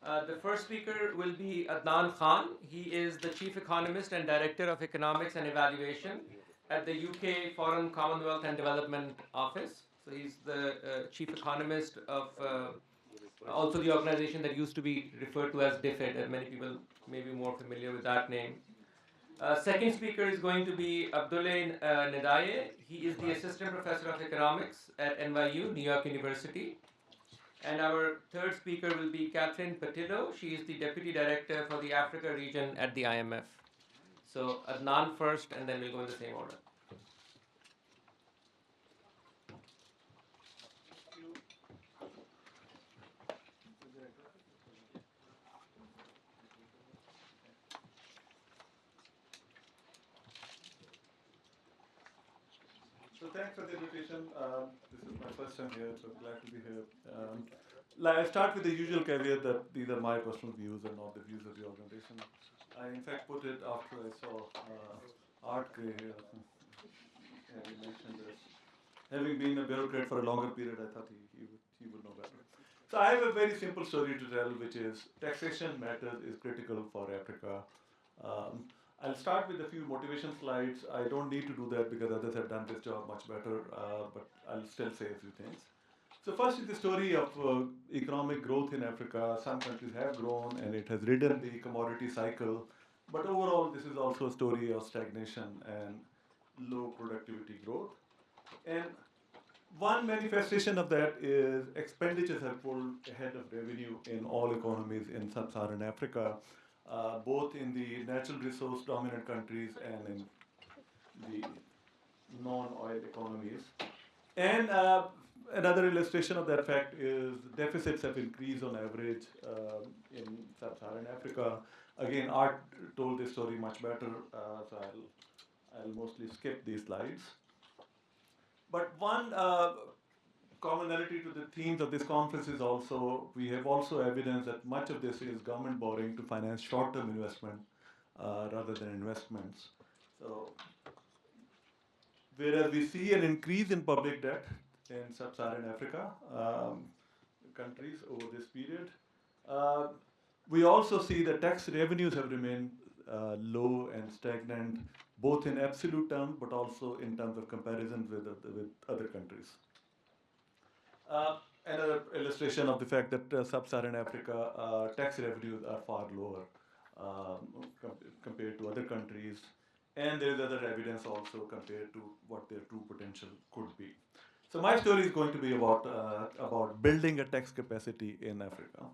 The first speaker will be Adnan Khan. He is the Chief Economist and Director of Economics and Evaluation at the UK Foreign, Commonwealth and Development Office. So he's the Chief Economist of also the organization that used to be referred to as DFID, and many people may be more familiar with that name. Second speaker is going to be Abdoulaye Ndiaye. He is the Assistant Professor of Economics at NYU, New York University. And our third speaker will be Catherine Pattillo. She is the Deputy Director for the Africa region at the IMF. So Adnan first, and then we'll go in the same order. So thanks for the invitation. This is my first time here, so glad to be here. I start with the usual caveat that these are my personal views and not the views of the organization. I in fact put it after I saw Art Gray here. Yeah, he mentioned this. Having been a bureaucrat for a longer period, I thought he would know better. So I have a very simple story to tell, which is taxation matters is critical for Africa. I'll start with a few motivation slides. I don't need to do that because others have done this job much better, but I'll still say a few things. So first is the story of economic growth in Africa. Some countries have grown and it has ridden the commodity cycle, but overall this is also a story of stagnation and low productivity growth. And one manifestation of that is expenditures have pulled ahead of revenue in all economies in Sub-Saharan Africa. Both in the natural resource dominant countries and in the non-oil economies. And another illustration of that fact is deficits have increased on average in Sub-Saharan Africa. Again, Art told this story much better, so I'll mostly skip these slides. But one commonality to the themes of this conference is also, we have also evidence that much of this is government borrowing to finance short-term investment rather than investments. So, whereas we see an increase in public debt in Sub-Saharan Africa countries over this period, we also see that tax revenues have remained low and stagnant, both in absolute terms, but also in terms of comparison with other countries. Another illustration of the fact that Sub-Saharan Africa tax revenues are far lower compared to other countries, and there is other evidence also compared to what their true potential could be. So my story is going to be about building a tax capacity in Africa,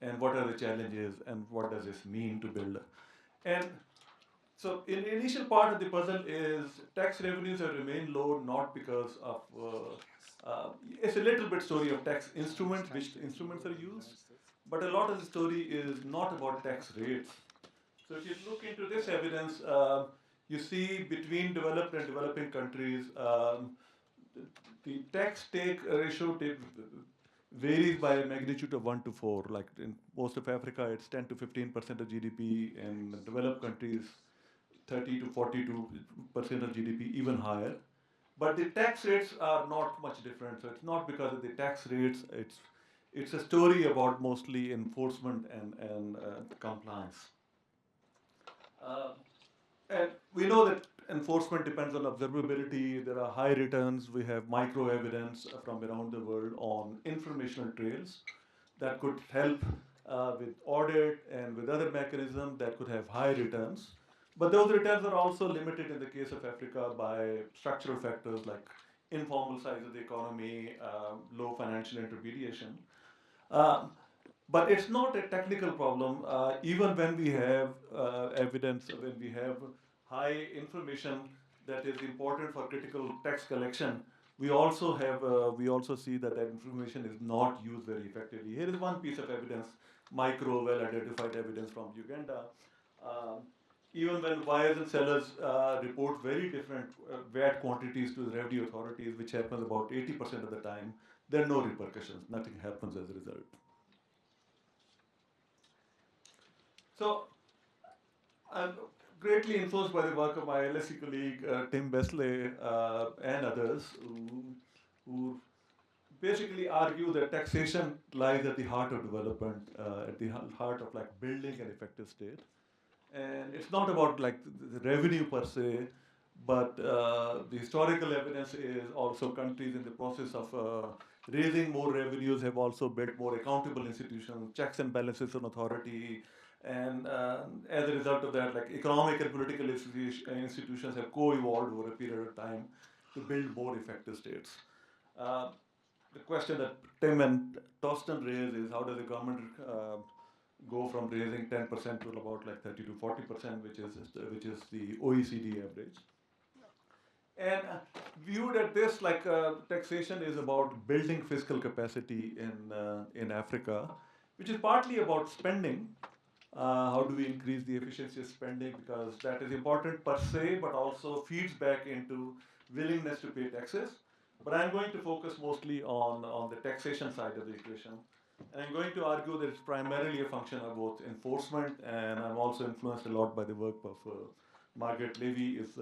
and what are the challenges, and what does this mean to build. And so in the initial part of the puzzle is tax revenues have remained low not because of, it's a little bit story of tax instruments, which instruments are used, but a lot of the story is not about tax rates. So if you look into this evidence, you see between developed and developing countries, the tax take ratio varies by a magnitude of 1 to 4. Like in most of Africa, it's 10 to 15% of GDP. In developed countries, 30 to 42% of GDP, even higher. But the tax rates are not much different. So it's not because of the tax rates. It's a story about mostly enforcement and compliance. And we know that enforcement depends on observability. There are high returns. We have micro evidence from around the world on informational trails that could help with audit and with other mechanisms that could have high returns. But those returns are also limited in the case of Africa by structural factors like informal size of the economy, low financial intermediation. But it's not a technical problem. Even when we have evidence, when we have high information that is important for critical tax collection, we also see that that information is not used very effectively. Here is one piece of evidence, micro, well-identified evidence from Uganda. Even when buyers and sellers report very different VAT quantities to the revenue authorities, which happens about 80% of the time, there are no repercussions. Nothing happens as a result. So I'm greatly influenced by the work of my LSE colleague, Tim Besley, and others who basically argue that taxation lies at the heart of development, at the heart of like building an effective state. And it's not about like the revenue per se, but the historical evidence is also countries in the process of raising more revenues have also built more accountable institutions, checks and balances on authority, and as a result of that, like economic and political institutions have co-evolved over a period of time to build more effective states. Uh, the question that Tim and Torsten raised is how does the government go from raising 10% to about like 30 to 40%, which is the OECD average. And viewed at this, like taxation is about building fiscal capacity in Africa, which is partly about spending. How do we increase the efficiency of spending? Because that is important per se, but also feeds back into willingness to pay taxes. But I'm going to focus mostly on the taxation side of the equation. And I'm going to argue that it's primarily a function of both enforcement, and I'm also influenced a lot by the work of Margaret Levy. Is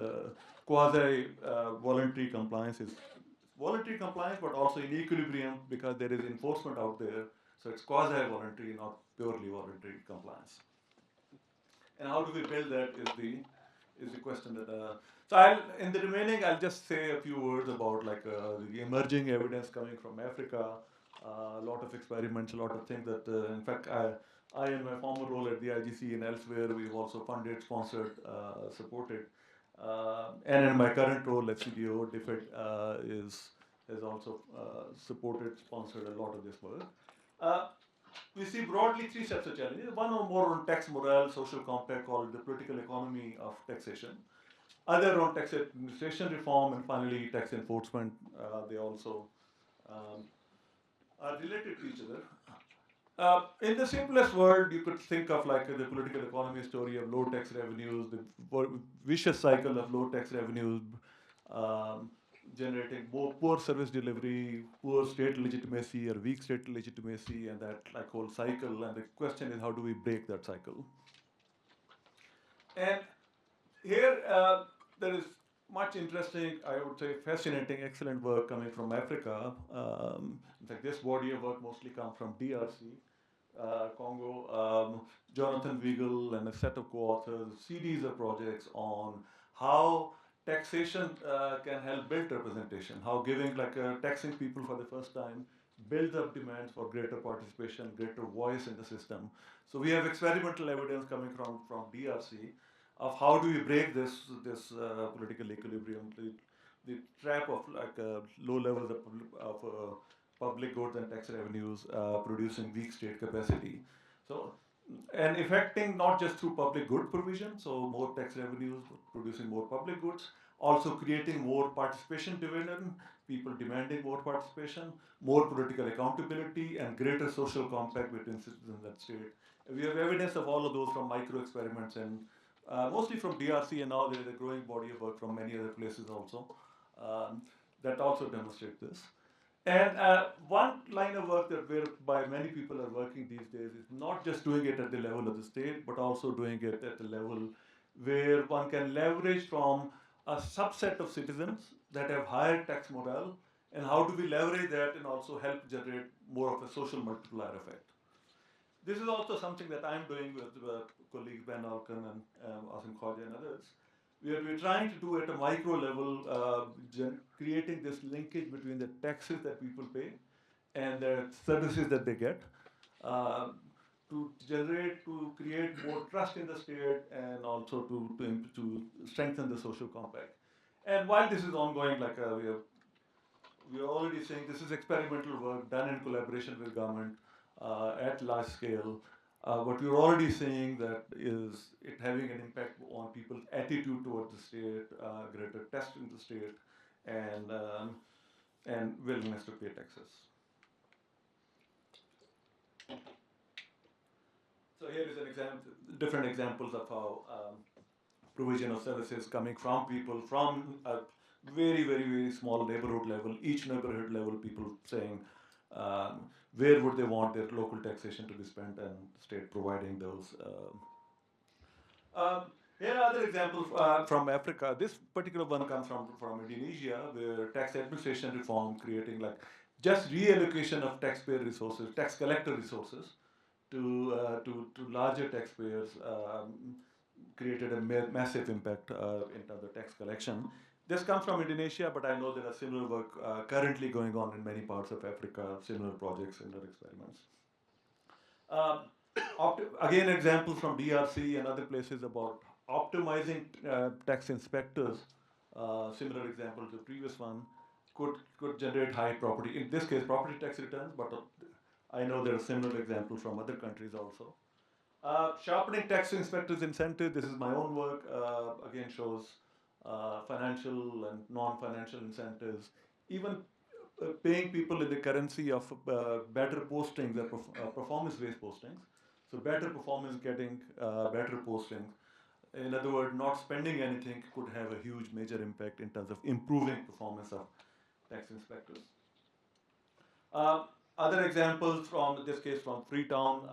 quasi-voluntary compliance is voluntary compliance, but also in equilibrium because there is enforcement out there. So it's quasi-voluntary, not purely voluntary compliance. And how do we build that is the question that. So in the remaining, I'll just say a few words about like the emerging evidence coming from Africa. A lot of experiments, a lot of things that, in fact, I in my former role at the IGC and elsewhere, we've also funded, sponsored, supported. And in my current role, FCDO, has also supported, sponsored a lot of this work. We see broadly three sets of challenges. One or more on tax morale, social compact called the political economy of taxation. Other on tax administration reform, and finally tax enforcement. They also are related to each other. In the simplest world, you could think of like the political economy story of low tax revenues, the vicious cycle of low tax revenues generating more poor service delivery, poor state legitimacy or weak state legitimacy, and that like whole cycle. And the question is, how do we break that cycle? And here there is much interesting, I would say fascinating, excellent work coming from Africa. In fact, this body of work mostly comes from DRC, Congo, Jonathan Wiegel and a set of co-authors, series of projects on how taxation can help build representation, how giving like taxing people for the first time builds up demands for greater participation, greater voice in the system. So we have experimental evidence coming from DRC of how do we break this political equilibrium, the trap of like low levels of public goods and tax revenues producing weak state capacity. So, and affecting not just through public good provision, so more tax revenues producing more public goods, also creating more participation dividend, people demanding more participation, more political accountability, and greater social compact between citizens and state. We have evidence of all of those from micro experiments and mostly from DRC, and now there is a growing body of work from many other places also that also demonstrate this. And one line of work that whereby many people are working these days is not just doing it at the level of the state, but also doing it at the level where one can leverage from a subset of citizens that have higher tax morale, and how do we leverage that and also help generate more of a social multiplier effect. This is also something that I'm doing with colleagues Ben Alkan and Asim Khwaja and others. We're trying to do at a micro level, creating this linkage between the taxes that people pay and the services that they get to create more trust in the state and also to strengthen the social compact. And while this is ongoing, like we are already saying this is experimental work done in collaboration with government at large scale. What we're already seeing that is it having an impact on people's attitude towards the state, greater trust in the state, and willingness to pay taxes. So here is an example, different examples of how provision of services coming from people from a very, very, very small neighborhood level, each neighborhood level, people saying where would they want their local taxation to be spent, and state providing those. Here are other examples from Africa. This particular one comes from Indonesia, where tax administration reform creating like just reallocation of taxpayer resources, tax collector resources, to larger taxpayers created a massive impact in terms of tax collection. This comes from Indonesia, but I know there are similar work currently going on in many parts of Africa, similar projects, similar experiments. Um, Again, examples from DRC and other places about optimizing tax inspectors. Similar example to the previous one could generate high property. In this case, property tax returns, but I know there are similar examples from other countries also. Sharpening tax inspectors' incentive. This is my own work. Again, shows financial and non-financial incentives. Even paying people in the currency of better postings or performance-based postings. So better performance getting better postings. In other words, not spending anything could have a huge major impact in terms of improving performance of tax inspectors. Other examples from this case from Freetown,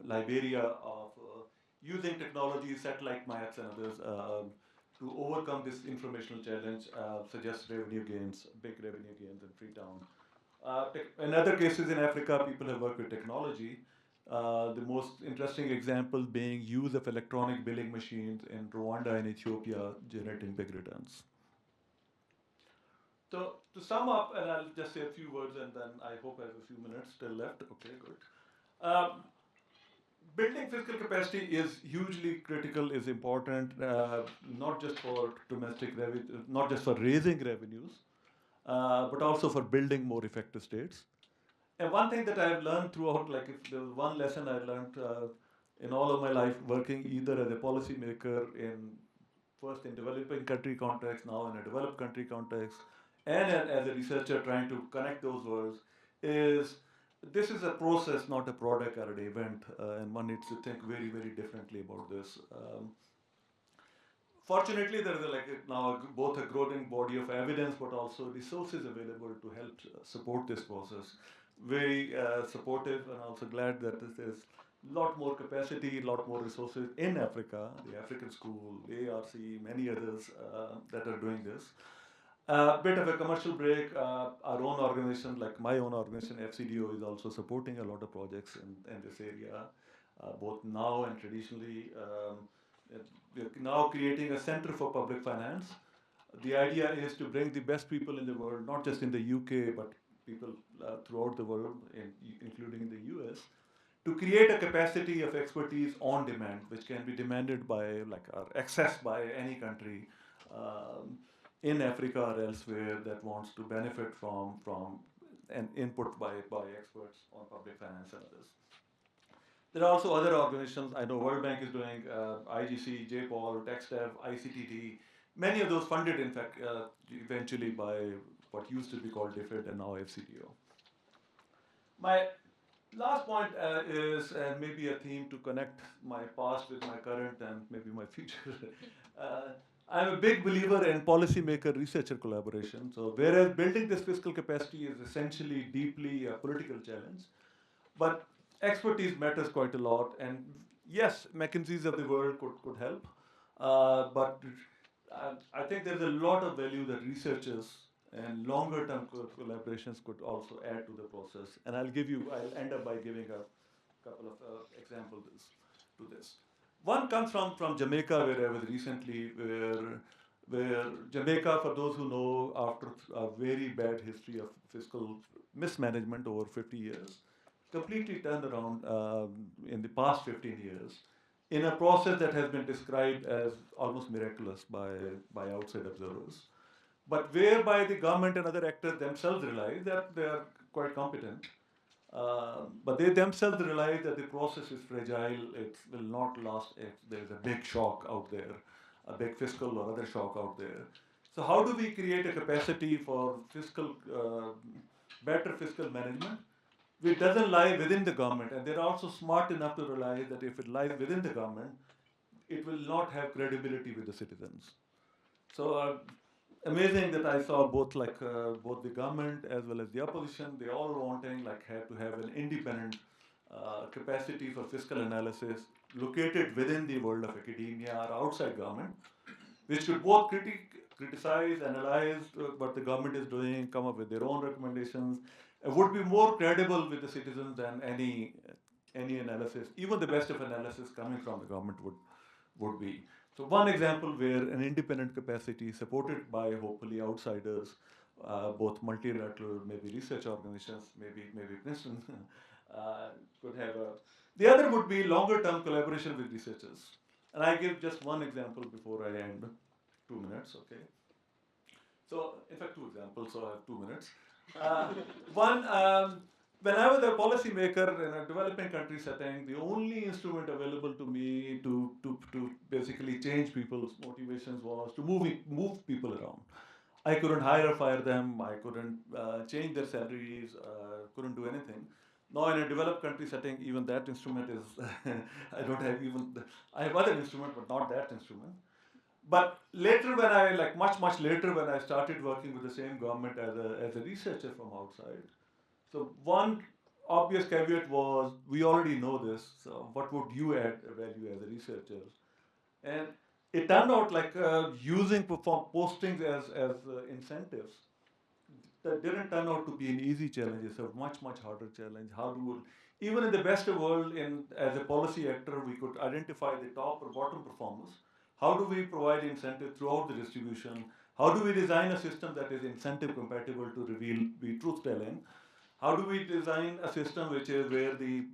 Liberia, of using technology, satellite maps and others to overcome this informational challenge, suggest revenue gains, big revenue gains in Freetown. In other cases in Africa, people have worked with technology. The most interesting example being use of electronic billing machines in Rwanda and Ethiopia generating big returns. So to sum up, and I'll just say a few words and then I hope I have a few minutes still left. Okay, good. Building fiscal capacity is hugely critical, is important, not just for domestic revenue, not just for raising revenues, but also for building more effective states. And one thing that I've learned throughout, like if there was one lesson I learned in all of my life working either as a policymaker in first in developing country context, now in a developed country context, and as a researcher trying to connect those worlds, is this is a process, not a product or an event, and one needs to think very, very differently about this. Fortunately, there is now both a growing body of evidence, but also resources available to help support this process. Very supportive, and also glad that there's a lot more capacity, a lot more resources in Africa, the African School, ARC, many others that are doing this. Bit of a commercial break. Our own organization, like my own organization, FCDO, is also supporting a lot of projects in this area, both now and traditionally. We're now creating a center for public finance. The idea is to bring the best people in the world, not just in the UK, but people throughout the world, including in the US, to create a capacity of expertise on demand, which can be demanded by, or accessed by any country in Africa or elsewhere that wants to benefit from an input by experts on public finance and others. There are also other organizations. I know World Bank is doing IGC, JPOL, TechStaff, ICTD. Many of those funded, in fact, eventually by what used to be called DFID and now FCDO. My last point is maybe a theme to connect my past with my current and maybe my future. I'm a big believer in policymaker researcher collaboration. So whereas building this fiscal capacity is essentially deeply a political challenge, but expertise matters quite a lot. And yes, McKinsey's of the world could help, but I think there's a lot of value that researchers and longer term collaborations could also add to the process. And I'll end up by giving a couple of examples to this. One comes from Jamaica, where I was recently, where Jamaica, for those who know, after a very bad history of fiscal mismanagement over 50 years, completely turned around in the past 15 years in a process that has been described as almost miraculous by outside observers, but whereby the government and other actors themselves realize that they are quite competent, but they themselves realize that the process is fragile, it will not last if there is a big shock out there, a big fiscal or other shock out there. So how do we create a capacity for better fiscal management, which doesn't lie within the government, and they're also smart enough to realize that if it lies within the government, it will not have credibility with the citizens. So amazing that I saw both both the government as well as the opposition, they all wanting have to have an independent capacity for fiscal analysis located within the world of academia or outside government, which could both criticize, analyze what the government is doing, come up with their own recommendations, would be more credible with the citizens than any analysis, even the best of analysis coming from the government would be. So one example where an independent capacity supported by hopefully outsiders, both multilateral, maybe research organizations, maybe Princeton, could have a. The other would be longer term collaboration with researchers. And I give just one example before I end. 2 minutes, okay. So, in fact, two examples, so I have 2 minutes. Uh, one, when I was a policymaker in a developing country setting, the only instrument available to me to basically change people's motivations was to move people around. I couldn't hire or fire them, I couldn't change their salaries, couldn't do anything. Now, in a developed country setting, even that instrument is, I don't have even, I have other instrument, but not that instrument. But later, when I like much later, when I started working with the same government as a researcher from outside, so one obvious caveat was we already know this. So what would you add value as a researcher? And it turned out like using postings as incentives that didn't turn out to be an easy challenge. It's a much harder challenge. How do even in the best world, in as a policy actor, we could identify the top or bottom performers. How do we provide incentive throughout the distribution? How do we design a system that is incentive compatible to reveal the truth telling? How do we design a system which is where the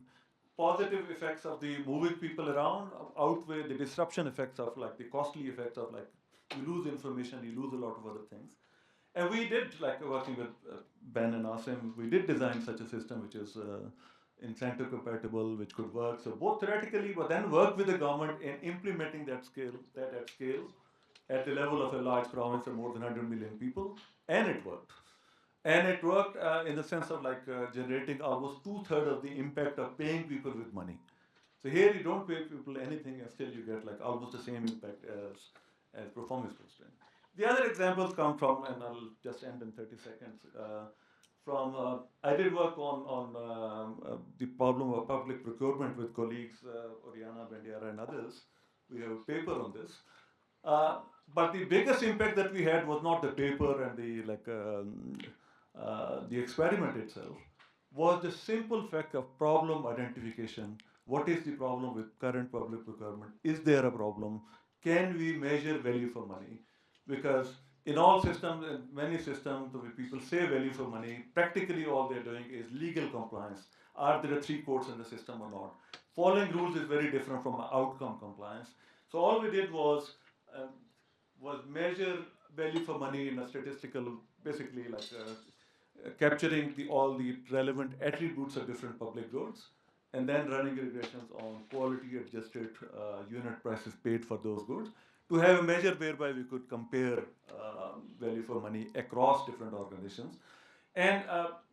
positive effects of the moving people around outweigh the disruption effects of like the costly effects of like you lose information, you lose a lot of other things. And we did, like working with Ben and Asim, we did design such a system which is incentive compatible, which could work. So both theoretically, but then work with the government in implementing that at scale, at the level of a large province of more than 100 million people, and it worked. And it worked in the sense of like generating almost two-thirds of the impact of paying people with money. So here you don't pay people anything and still you get like almost the same impact as performance boosting. The other examples come from, and I'll just end in 30 seconds. I did work on the problem of public procurement with colleagues, Oriana, Bendiara, and others. We have a paper on this. Uh, but the biggest impact that we had was not the paper and the experiment itself, was the simple fact of problem identification. What is the problem with current public procurement? Is there a problem? Can we measure value for money? Because in all systems, in many systems, when people say value for money, practically all they're doing is legal compliance. Are there three courts in the system or not? Following rules is very different from outcome compliance. So all we did um, was measure value for money in a statistical, basically like capturing all the relevant attributes of different public goods, and then running regressions on quality adjusted unit prices paid for those goods to have a measure whereby we could compare value for money across different organizations. And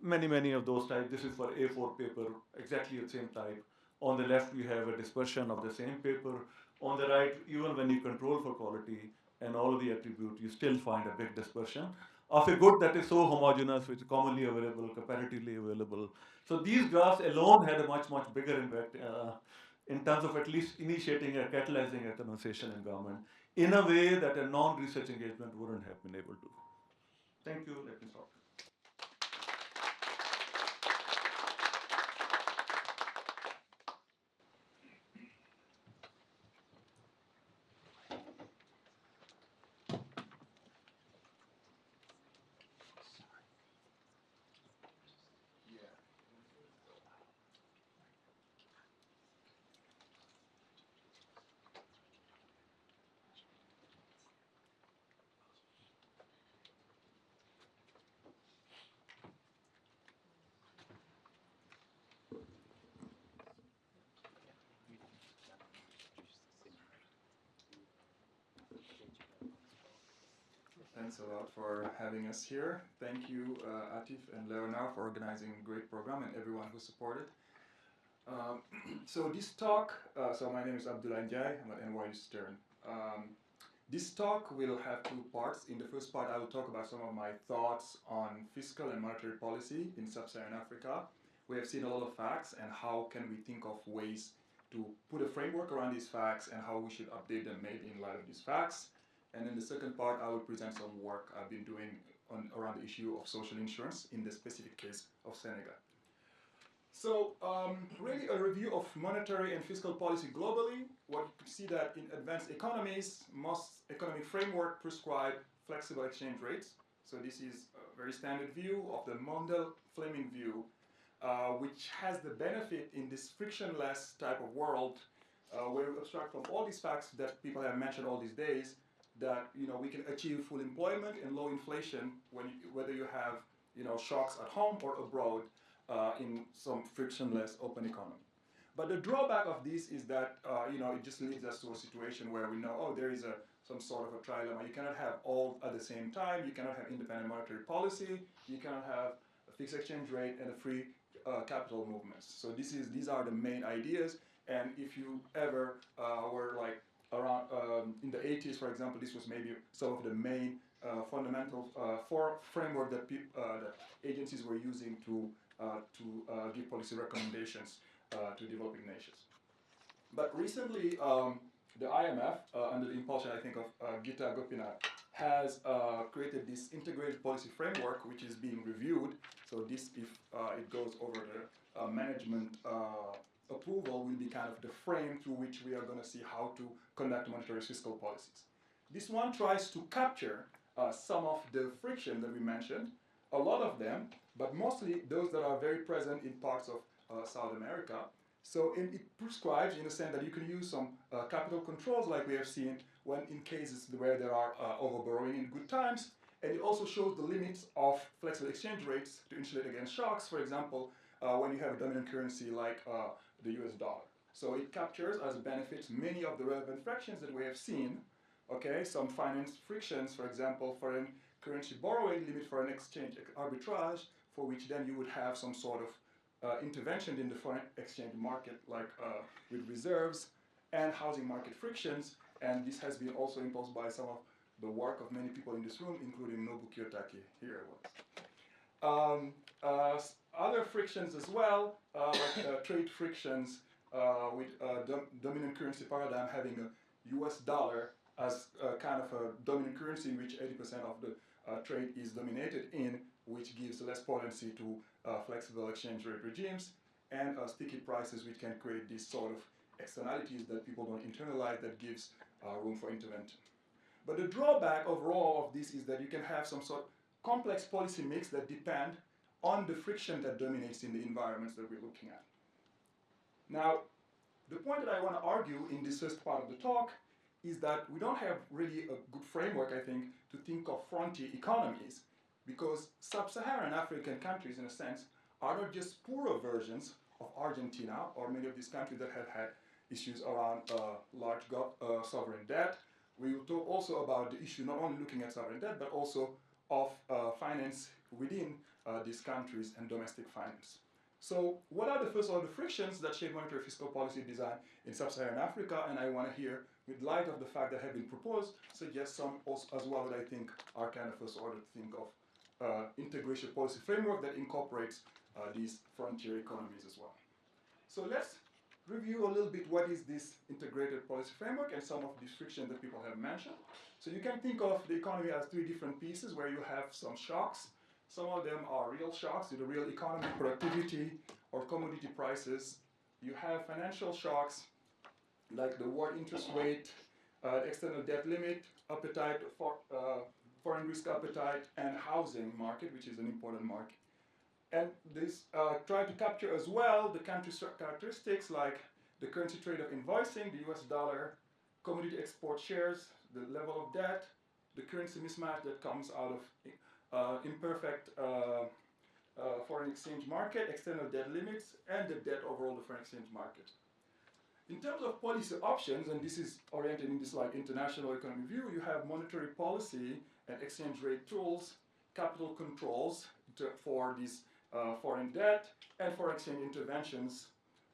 many of those types. This is for A4 paper, exactly the same type. On the left, we have a dispersion of the same paper. On the right, even when you control for quality and all of the attributes, you still find a big dispersion of a good that is so homogeneous, which is commonly available, comparatively available. So these graphs alone had a much bigger impact in terms of at least initiating or catalyzing a conversation in government in a way that a non-research engagement wouldn't have been able to. Thank you. Let me stop. Thanks a lot for having us here. Thank you, Atif and Leonard, for organizing a great program and everyone who supported. Um, so this talk, so my name is Abdoulaye Ndiaye, I'm at NYU Stern. This talk will have two parts. In the first part, I will talk about some of my thoughts on fiscal and monetary policy in Sub-Saharan Africa. We have seen a lot of facts and how can we think of ways to put a framework around these facts and how we should update them maybe in light of these facts. And in the second part, I will present some work I've been doing around the issue of social insurance in the specific case of Senegal. So really a review of monetary and fiscal policy globally. What you can see that in advanced economies, most economic framework prescribe flexible exchange rates. So this is a very standard view of the Mondel-Fleming view, which has the benefit in this frictionless type of world where we abstract from all these facts that people have mentioned all these days, that we can achieve full employment and low inflation whether you have shocks at home or abroad in some frictionless open economy. But the drawback of this is that it just leads us to a situation where we know, oh, there is some sort of a trilemma. You cannot have all at the same time. You cannot have independent monetary policy. You cannot have a fixed exchange rate and a free capital movements. So these are the main ideas. And if you ever were like around in the 80s, for example, this was maybe some of the main fundamental framework that agencies were using to give policy recommendations to developing nations. But recently, the IMF, under the impulsion, I think, of Gita Gopinath, has created this integrated policy framework, which is being reviewed. So this, if it goes over the management approval, will be kind of the frame through which we are going to see how to conduct monetary fiscal policies. This one tries to capture some of the friction that we mentioned, a lot of them, but mostly those that are very present in parts of South America. So it prescribes, in a sense, that you can use some capital controls like we have seen when in cases where there are overborrowing in good times. And it also shows the limits of flexible exchange rates to insulate against shocks, for example, when you have a dominant currency like the US dollar. So it captures as benefits many of the relevant frictions that we have seen. Okay, some finance frictions, for example, foreign currency borrowing, limit foreign exchange arbitrage, for which then you would have some sort of intervention in the foreign exchange market, like with reserves, and housing market frictions. And this has been also imposed by some of the work of many people in this room, including Nobu Kiyotaki here once. Other frictions as well, like trade frictions with dominant currency paradigm having a US dollar as kind of a dominant currency in which 80% of the trade is dominated in, which gives less potency to flexible exchange rate regimes, and sticky prices, which can create these sort of externalities that people don't internalize, that gives room for intervention. But the drawback overall of this is that you can have some sort of complex policy mix that depend on the friction that dominates in the environments that we're looking at. Now, the point that I want to argue in this first part of the talk is that we don't have really a good framework, I think, to think of frontier economies, because sub-Saharan African countries, in a sense, are not just poorer versions of Argentina or many of these countries that have had issues around large sovereign debt. We will talk also about the issue not only looking at sovereign debt, but also of finance within these countries and domestic finance. So what are the first order frictions that shape monetary fiscal policy design in sub-Saharan Africa? And I want to hear, with light of the fact that have been proposed, suggest some as well that I think are kind of first order to think of integration policy framework that incorporates these frontier economies as well. So let's review a little bit what is this integrated policy framework and some of these frictions that people have mentioned. So you can think of the economy as three different pieces where you have some shocks. Some of them are real shocks to the real economy, productivity, or commodity prices. You have financial shocks like the world interest rate, external debt limit, appetite for foreign risk appetite, and housing market, which is an important market. And this try to capture as well the country's characteristics like the currency trade of invoicing, the US dollar, commodity export shares, the level of debt, the currency mismatch that comes out of imperfect foreign exchange market, external debt limits, and the debt overall the foreign exchange market. In terms of policy options, and this is oriented in this like international economic view, you have monetary policy and exchange rate tools, capital controls for these foreign debt, and foreign exchange interventions.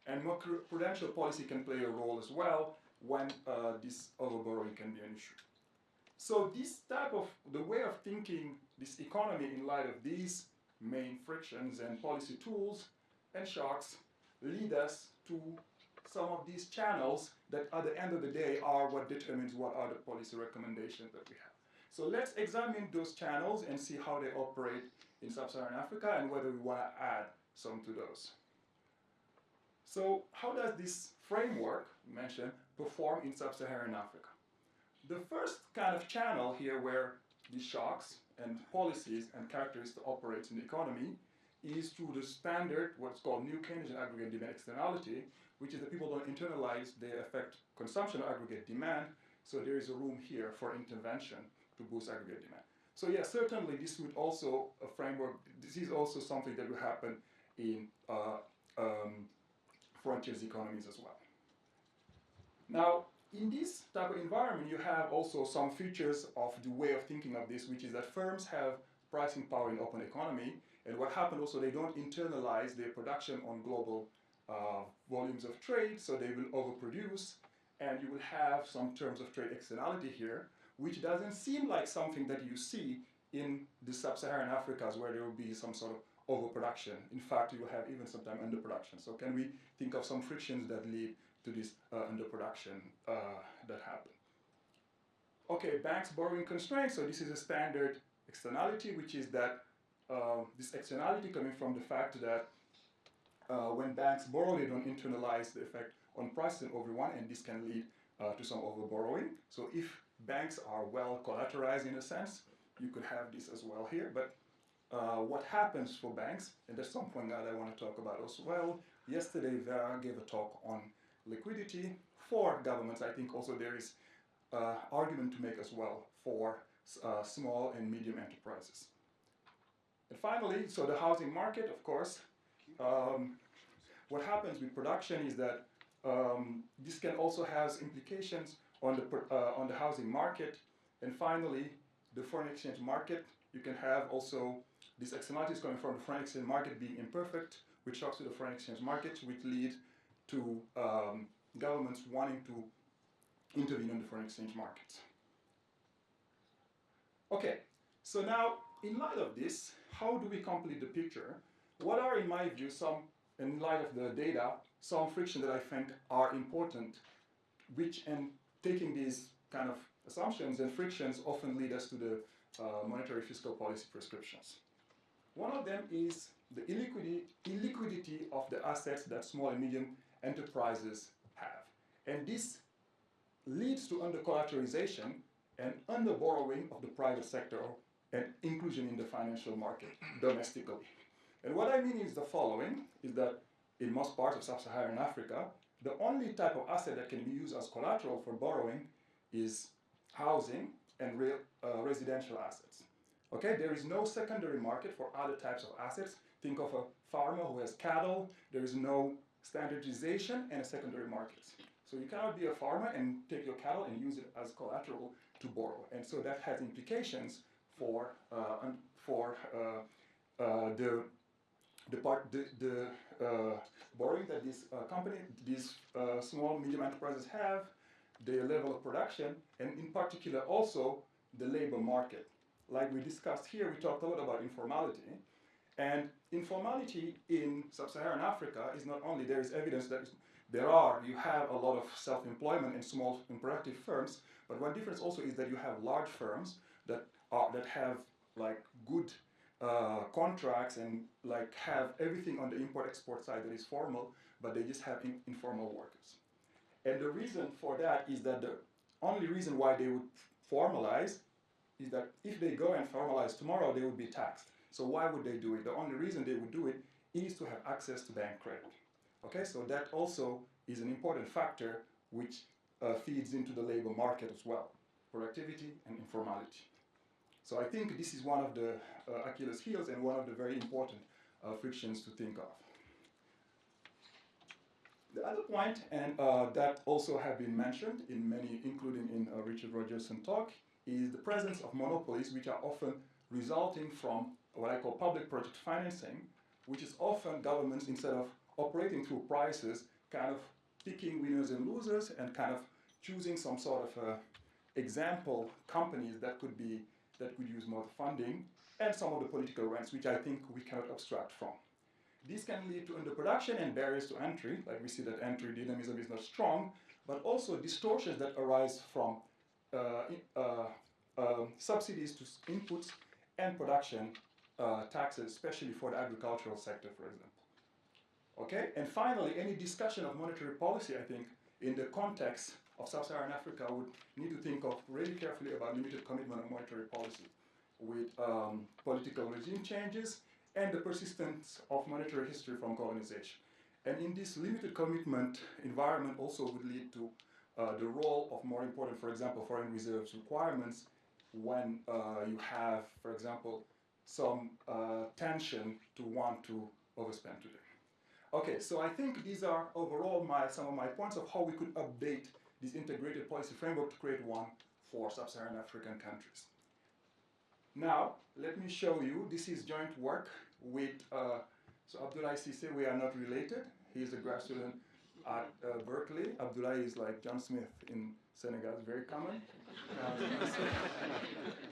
And macroprudential policy can play a role as well when this overborrowing can be an issue. So this type of, the way of thinking this economy in light of these main frictions and policy tools and shocks lead us to some of these channels that at the end of the day are what determines what are the policy recommendations that we have. So let's examine those channels and see how they operate in Sub-Saharan Africa and whether we want to add some to those. So how does this framework mentioned perform in Sub-Saharan Africa? The first kind of channel here where the shocks and policies and characteristics operate in the economy is through the standard, what's called new Keynesian aggregate demand externality, which is that people don't internalize, they affect consumption or aggregate demand, so there is a room here for intervention to boost aggregate demand. So yeah, certainly this would also, a framework, this is also something that will happen in frontiers economies as well. Now, in this type of environment, you have also some features of the way of thinking of this, which is that firms have pricing power in open economy, and what happened also, they don't internalize their production on global volumes of trade, so they will overproduce, and you will have some terms of trade externality here, which doesn't seem like something that you see in the Sub-Saharan Africas where there will be some sort of overproduction. In fact, you will have even sometimes underproduction. So can we think of some frictions that lead to this underproduction that happen? Okay, banks borrowing constraints. So this is a standard externality, which is that this externality coming from the fact that when banks borrow, they don't internalize the effect on prices and everyone, and this can lead to some overborrowing. So if banks are well collateralized in a sense, you could have this as well here. But what happens for banks, and that's something that I want to talk about as well. Yesterday, Vera gave a talk on liquidity for governments. I think also there is argument to make as well for small and medium enterprises. And finally, so the housing market, of course, what happens with production is that this can also have implications on the housing market. And finally, the foreign exchange market, you can have also these externalities coming from the foreign exchange market being imperfect, which shocks to the foreign exchange market, which lead to governments wanting to intervene on the foreign exchange market. Okay, so now in light of this, how do we complete the picture? What are, in my view, in light of the data, some friction that I think are important, which, and taking these kind of assumptions and frictions often lead us to the monetary fiscal policy prescriptions. One of them is the illiquidity of the assets that small and medium enterprises have. And this leads to under-collateralization and under-borrowing of the private sector and inclusion in the financial market domestically. And what I mean is the following, is that in most parts of Sub-Saharan Africa, the only type of asset that can be used as collateral for borrowing is housing and residential assets. Okay, there is no secondary market for other types of assets. Think of a farmer who has cattle. There is no standardization and a secondary market. So you cannot be a farmer and take your cattle and use it as collateral to borrow. And so that has implications for the borrowing that these small medium enterprises have, their level of production, and in particular also the labor market. Like we discussed here, we talked a lot about informality. And informality in Sub-Saharan Africa is not only, there is evidence that you have a lot of self-employment in small and productive firms, but one difference also is that you have large firms that have like good contracts and like have everything on the import-export side that is formal, but they just have informal workers. And the reason for that is that the only reason why they would formalize is that if they go and formalize tomorrow, they would be taxed. So why would they do it? The only reason they would do it is to have access to bank credit. Okay, so that also is an important factor which feeds into the labor market as well, productivity and informality. So I think this is one of the Achilles' heels and one of the very important frictions to think of. The other point, and that also have been mentioned in many, including in Richard Rogerson's talk, is the presence of monopolies, which are often resulting from what I call public project financing, which is often governments, instead of operating through prices, kind of picking winners and losers and kind of choosing some sort of example companies that could use more funding, and some of the political rents, which I think we cannot abstract from. This can lead to underproduction and barriers to entry, like we see that entry dynamism is not strong, but also distortions that arise from subsidies to inputs and production taxes, especially for the agricultural sector, for example. Okay, and finally, any discussion of monetary policy, I think, in the context of Sub-Saharan Africa would need to think of really carefully about limited commitment of monetary policy with political regime changes and the persistence of monetary history from colonization. And in this limited commitment environment also would lead to the role of more important, for example, foreign reserves requirements when you have, for example, some tension to want to overspend today. Okay, so I think these are overall some of my points of how we could update this integrated policy framework to create one for Sub-Saharan African countries. Now, let me show you, this is joint work with, so Abdoulaye Cissé, we are not related. He is a grad student at Berkeley. Abdoulaye is like John Smith in Senegal, it's very common.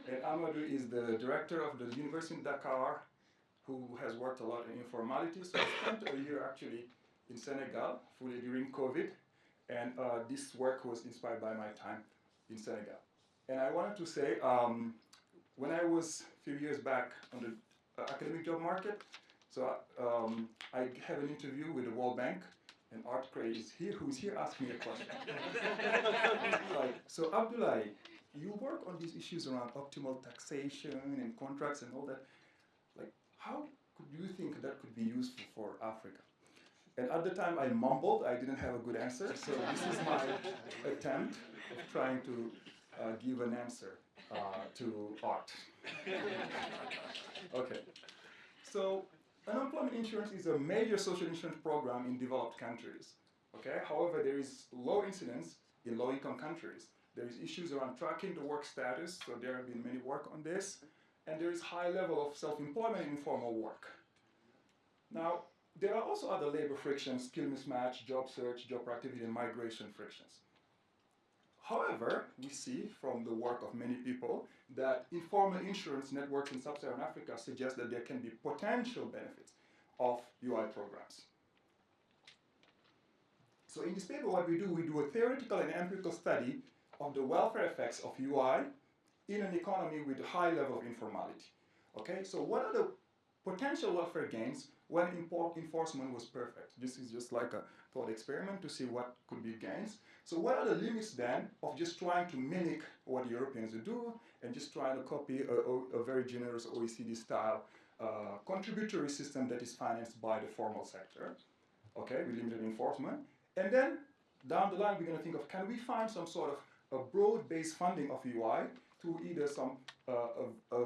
And Amadou is the director of the University in Dakar, who has worked a lot in informality. So I spent a year actually in Senegal, fully during COVID, and this work was inspired by my time in Senegal. And I wanted to say, when I was a few years back on the academic job market, so I have an interview with the World Bank, and Art Cray is here, who's here asking a question. Like, so Abdoulaye, you work on these issues around optimal taxation and contracts and all that. Like, how could you think that could be useful for Africa? And at the time I mumbled, I didn't have a good answer, so this is my attempt of trying to give an answer to Art. Okay, so unemployment insurance is a major social insurance program in developed countries. Okay, however, there is low incidence in low-income countries. There is issues around tracking the work status, so there have been many work on this, and there is high level of self-employment and informal work. Now, there are also other labor frictions, skill mismatch, job search, job productivity, and migration frictions. However, we see from the work of many people that informal insurance networks in Sub-Saharan Africa suggest that there can be potential benefits of UI programs. So in this paper, what we do a theoretical and empirical study of the welfare effects of UI in an economy with a high level of informality. Okay, so what are the potential welfare gains when enforcement was perfect? This is just like a thought experiment to see what could be gains. So what are the limits then of just trying to mimic what Europeans do and just trying to copy a very generous OECD-style contributory system that is financed by the formal sector, okay, with limited enforcement. And then down the line, we're going to think of, can we find some sort of a broad-based funding of UI through either some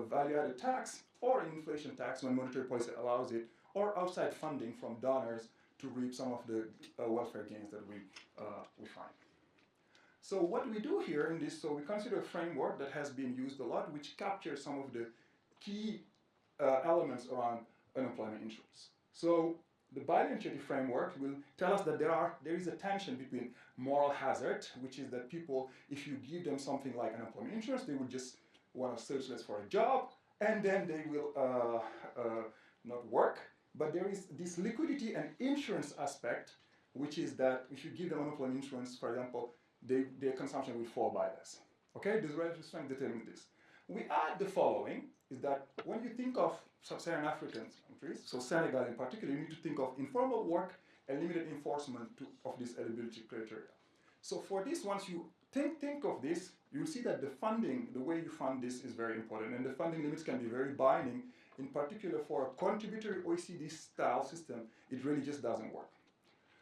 value-added tax or an inflation tax when monetary policy allows it, or outside funding from donors to reap some of the welfare gains that we find. So what we do here in this, so we consider a framework that has been used a lot, which captures some of the key elements around unemployment insurance. So the bilaterality framework will tell us that there is a tension between moral hazard, which is that people, if you give them something like unemployment insurance, they would just want to search less for a job, and then they will not work. But there is this liquidity and insurance aspect, which is that if you give them unemployment insurance, for example, their consumption will fall by less. Okay, this relative strength determines this. We add the following, is that when you think of Sub-Saharan African countries, so Senegal in particular, you need to think of informal work and limited enforcement of this eligibility criteria. So for this, once you think of this, you'll see that the funding, the way you fund this is very important, and the funding limits can be very binding. In particular, for a contributory OECD-style system, it really just doesn't work.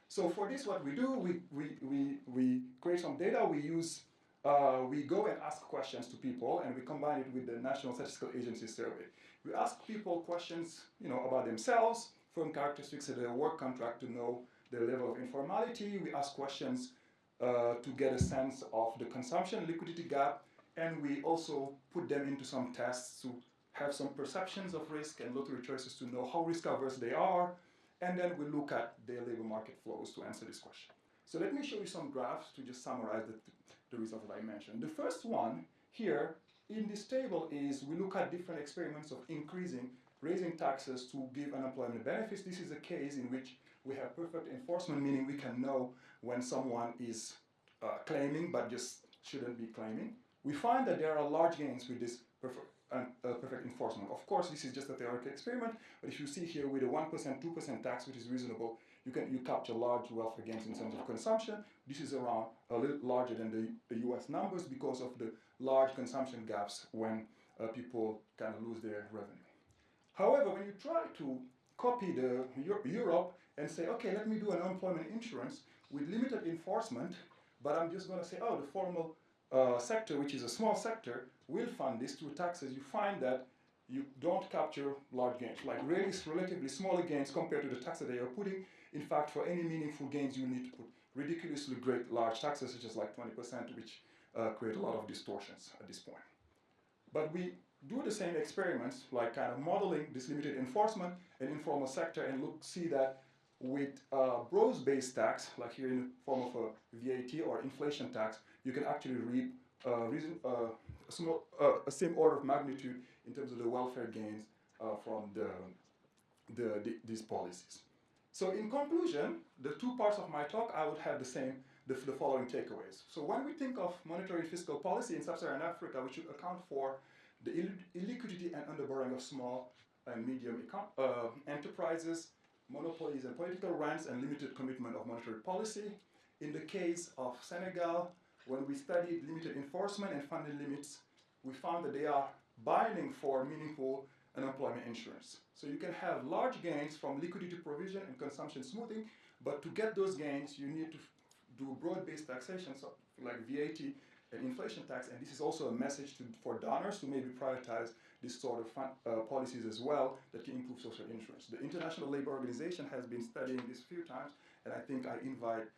So for this, what we do, we create some data, we go and ask questions to people, and we combine it with the National Statistical Agency survey. We ask people questions, about themselves, firm characteristics of their work contract to know their level of informality. We ask questions to get a sense of the consumption liquidity gap, and we also put them into some tests to have some perceptions of risk and lottery choices to know how risk averse they are, and then we look at their labor market flows to answer this question. So let me show you some graphs to just summarize the results that I mentioned. The first one here in this table is we look at different experiments of increasing raising taxes to give unemployment benefits. This is a case in which we have perfect enforcement, meaning we can know when someone is claiming but just shouldn't be claiming. We find that there are large gains with this perfect enforcement. Of course, this is just a theoretical experiment, but if you see here with a 1%, 2% tax, which is reasonable, you capture large welfare gains in terms of consumption. This is around a little larger than the US numbers because of the large consumption gaps when people kind of lose their revenue. However, when you try to copy the Europe and say, okay, let me do an unemployment insurance with limited enforcement, but I'm just going to say, oh, the formal sector, which is a small sector, will fund this through taxes, you find that you don't capture large gains, like really relatively smaller gains compared to the taxes that you're putting. In fact, for any meaningful gains, you need to put ridiculously great large taxes, such as like 20%, which create a lot of distortions at this point. But we do the same experiments, like kind of modeling this limited enforcement and informal sector, and see that with gross-based tax, like here in the form of a VAT or inflation tax, you can actually reap a same order of magnitude in terms of the welfare gains from these policies. So in conclusion, the two parts of my talk, I would have the following takeaways. So when we think of monetary and fiscal policy in Sub-Saharan Africa, we should account for the illiquidity and underborrowing of small and medium enterprises, monopolies and political rents, and limited commitment of monetary policy. In the case of Senegal, when we studied limited enforcement and funding limits, we found that they are binding for meaningful unemployment insurance. So you can have large gains from liquidity provision and consumption smoothing, but to get those gains, you need to do broad-based taxation, so like VAT and inflation tax, and this is also a message for donors to maybe prioritize this sort of policies as well that can improve social insurance. The International Labour Organization has been studying this a few times, and I think I invite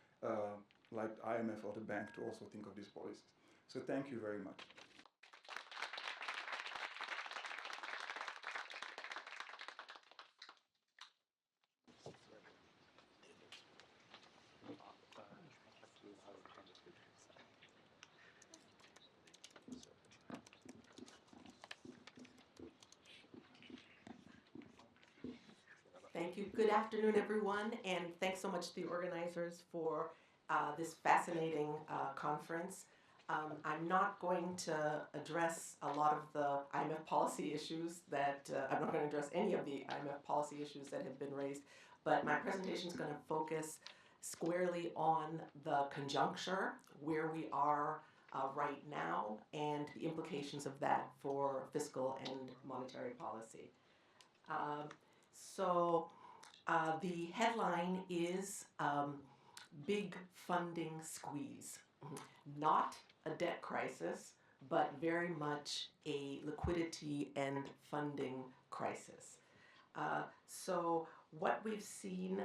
like IMF or the bank to also think of these policies. So thank you very much. Thank you. Good afternoon, everyone, and thanks so much to the organizers for this fascinating conference. I'm not going to address a lot of the IMF policy issues I'm not going to address any of the IMF policy issues that have been raised, but my presentation is going to focus squarely on the conjuncture, where we are right now, and the implications of that for fiscal and monetary policy. So the headline is Big Funding Squeeze. Not a debt crisis, but very much a liquidity and funding crisis. So what we've seen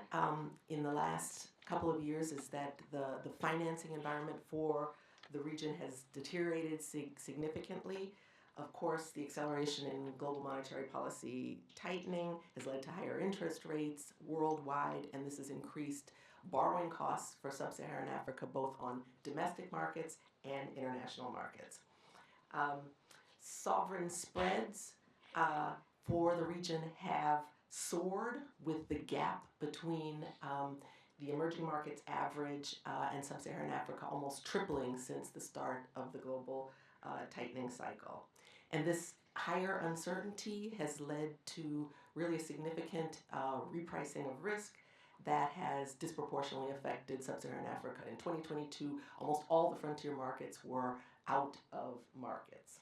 in the last couple of years is that the financing environment for the region has deteriorated significantly. Of course, the acceleration in global monetary policy tightening has led to higher interest rates worldwide, and this has increased borrowing costs for Sub-Saharan Africa, both on domestic markets and international markets. Sovereign spreads for the region have soared, with the gap between the emerging markets average and Sub-Saharan Africa almost tripling since the start of the global tightening cycle. And this higher uncertainty has led to really a significant repricing of risk that has disproportionately affected Sub-Saharan Africa. In 2022, almost all the frontier markets were out of markets.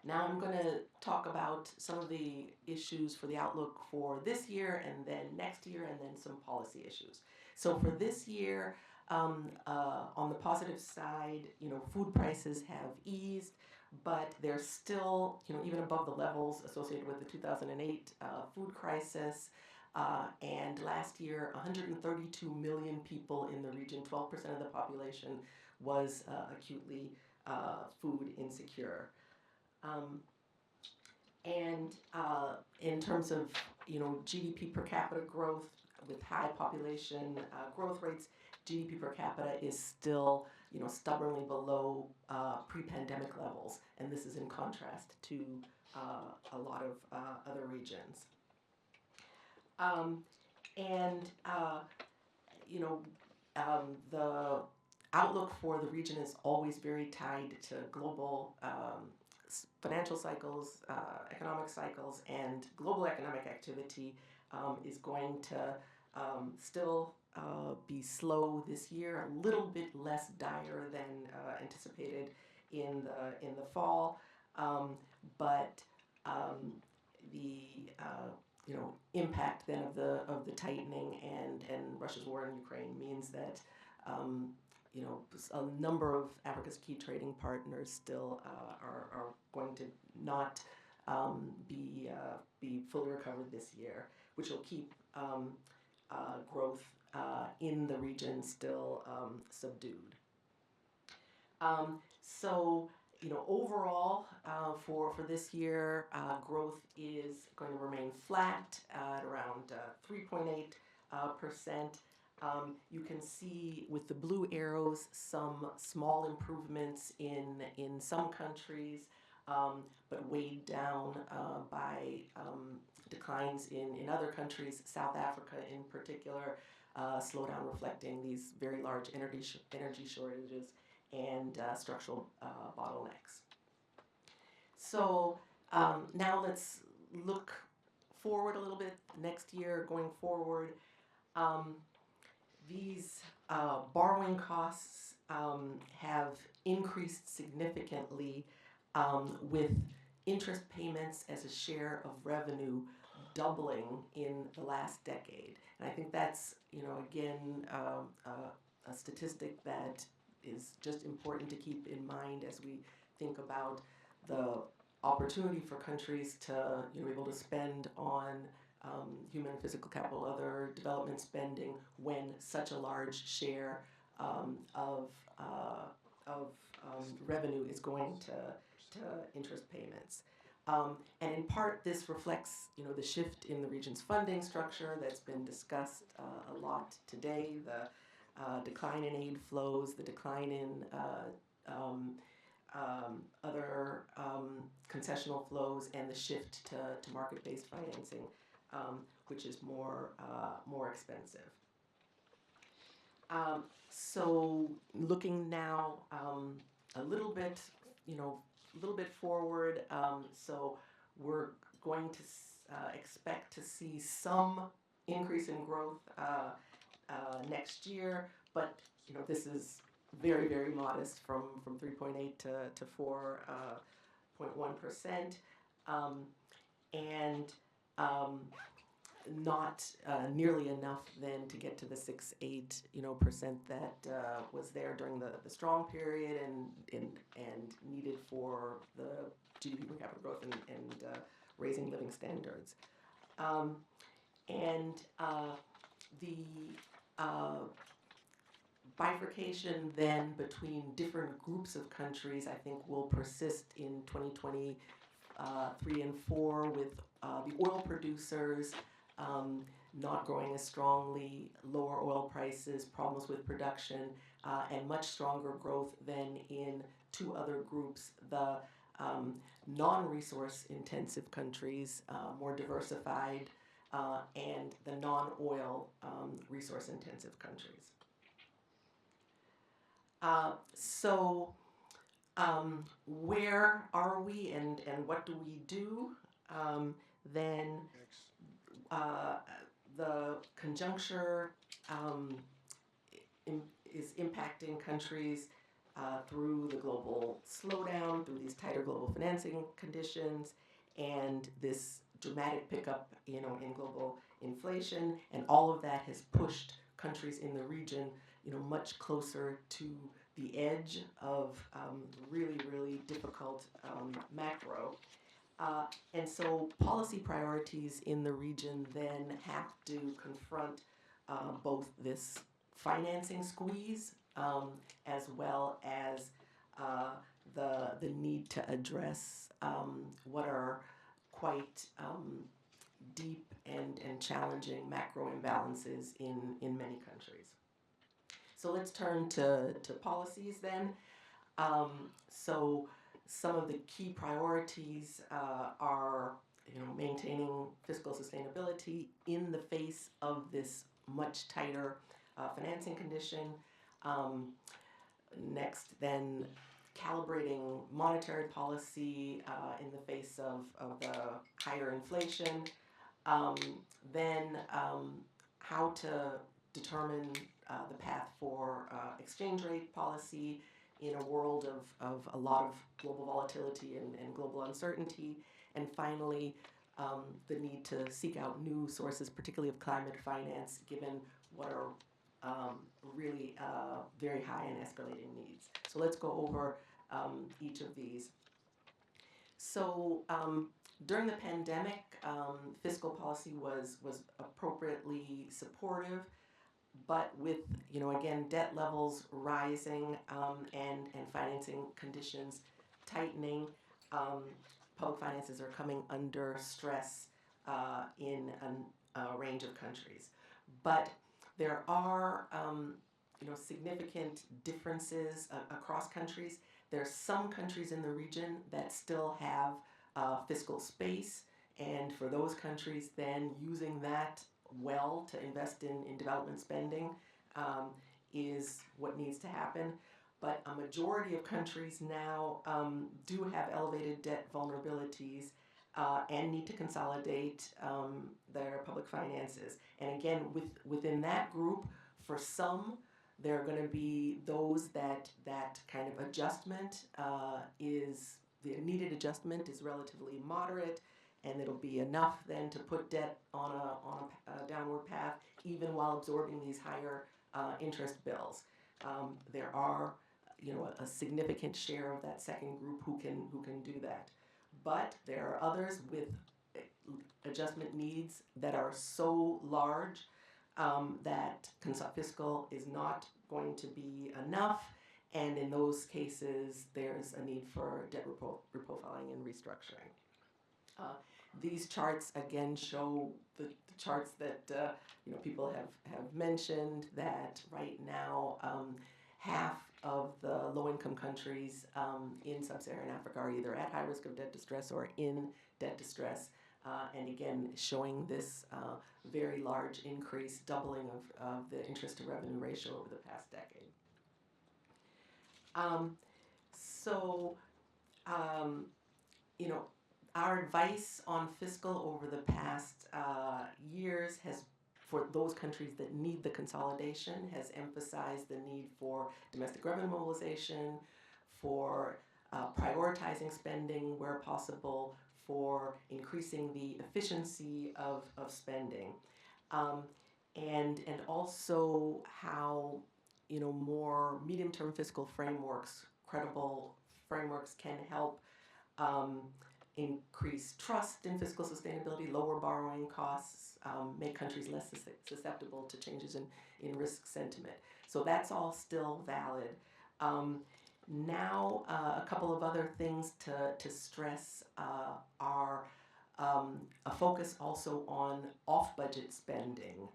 Now I'm going to talk about some of the issues for the outlook for this year, and then next year, and then some policy issues. So for this year, on the positive side, food prices have eased, but they're still, even above the levels associated with the 2008 food crisis. And last year, 132 million people in the region, 12% of the population, was acutely food insecure. And in terms of, GDP per capita growth, with high population growth rates, GDP per capita is still, stubbornly below pre-pandemic levels, and this is in contrast to a lot of other regions. And you know, the outlook for the region is always very tied to global financial cycles, economic cycles, and global economic activity is going to still be slow this year, a little bit less dire than anticipated in the fall, but the impact then of the tightening and Russia's war in Ukraine means that a number of Africa's key trading partners still are going to not be fully recovered this year, which will keep growth in the region still subdued. So overall, for this year, growth is going to remain flat at around 3.8%. You can see with the blue arrows some small improvements in some countries, but weighed down by declines in other countries, South Africa in particular, slowdown reflecting these very large energy shortages and structural bottlenecks. So now let's look forward a little bit. Next year, going forward, these borrowing costs have increased significantly with interest payments as a share of revenue doubling in the last decade. And I think that's, again, a statistic that is just important to keep in mind as we think about the opportunity for countries to be able to spend on human and physical capital, other development spending, when such a large share of revenue is going to interest payments. And in part, this reflects, the shift in the region's funding structure that's been discussed a lot today, the decline in aid flows, the decline in other concessional flows, and the shift to market-based financing, which is more expensive. So looking now a little bit forward. So we're going to expect to see some increase in growth next year, but this is very, very modest from 3.8 to 4.1%, and not nearly enough then to get to the 6-8% that was there during the strong period and needed for the GDP per capita growth and raising living standards. The bifurcation then between different groups of countries, I think, will persist in 2023 and 4, with the oil producers not growing as strongly, lower oil prices, problems with production, and much stronger growth than in two other groups, the non-resource intensive countries, more diversified, and the non-oil resource intensive countries. So where are we and what do we do? Then the conjuncture is impacting countries through the global slowdown, through these tighter global financing conditions, and this dramatic pickup, in global inflation, and all of that has pushed countries in the region, much closer to the edge of really, really difficult macro. And so policy priorities in the region then have to confront both this financing squeeze as well as the need to address what are quite deep and challenging macro imbalances in many countries. So let's turn to policies then. So Some of the key priorities are maintaining fiscal sustainability in the face of this much tighter financing condition. Next, then calibrating monetary policy in the face of the higher inflation. Then how to determine the path for exchange rate policy in a world of a lot of global volatility and global uncertainty. And finally, the need to seek out new sources, particularly of climate finance, given what are really very high and escalating needs. So let's go over each of these. So during the pandemic, fiscal policy was appropriately supportive, but with again debt levels rising and financing conditions tightening, public finances are coming under stress in a range of countries. But there are significant differences across countries. There are some countries in the region that still have fiscal space, and for those countries, then using that well to invest in development spending is what needs to happen. But a majority of countries now do have elevated debt vulnerabilities and need to consolidate their public finances. And again, within that group, for some, there are going to be those that kind of adjustment is, the needed adjustment is relatively moderate, and it'll be enough then to put debt on a downward path, even while absorbing these higher interest bills. There are a significant share of that second group who can do that. But there are others with adjustment needs that are so large that fiscal is not going to be enough, and in those cases, there's a need for debt reprofiling and restructuring. These charts again show the charts that people have mentioned, that right now half of the low-income countries in Sub-Saharan Africa are either at high risk of debt distress or in debt distress. And again, showing this very large increase, doubling of the interest to revenue ratio over the past decade. Our advice on fiscal over the past years has, for those countries that need the consolidation, has emphasized the need for domestic revenue mobilization, for prioritizing spending where possible, for increasing the efficiency of spending, and also how more medium-term fiscal frameworks, credible frameworks, can help increase trust in fiscal sustainability, lower borrowing costs, make countries less susceptible to changes in risk sentiment. So that's all still valid. Now, a couple of other things to stress are a focus also on off-budget spending,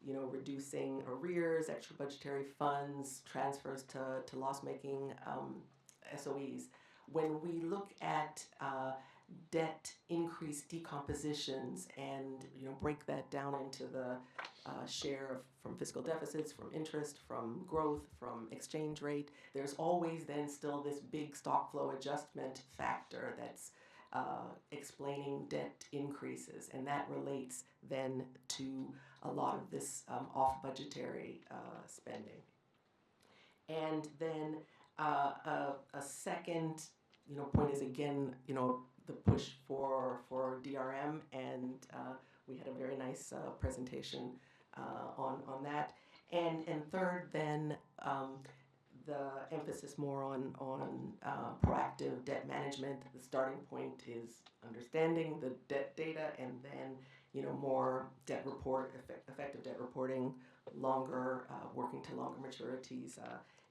reducing arrears, extra budgetary funds, transfers to loss-making SOEs. When we look at debt increase decompositions and break that down into the share from fiscal deficits, from interest, from growth, from exchange rate, there's always then still this big stock flow adjustment factor that's explaining debt increases, and that relates then to a lot of this off-budgetary spending. And then a second point is again the push for DRM, and we had a very nice presentation on that. And third, then the emphasis more on proactive debt management. The starting point is understanding the debt data, and then more effective debt reporting, longer working to longer maturities,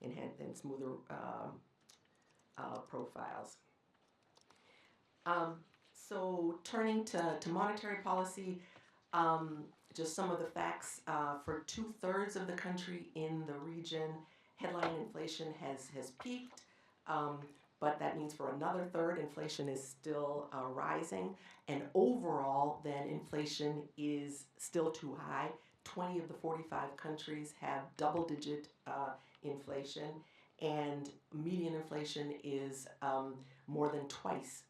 and smoother profiles. So turning to monetary policy, just some of the facts. For 2/3 of the country in the region, headline inflation has peaked, but that means for another third, inflation is still rising. And overall, then inflation is still too high. 20 of the 45 countries have double-digit inflation, and median inflation is more than twice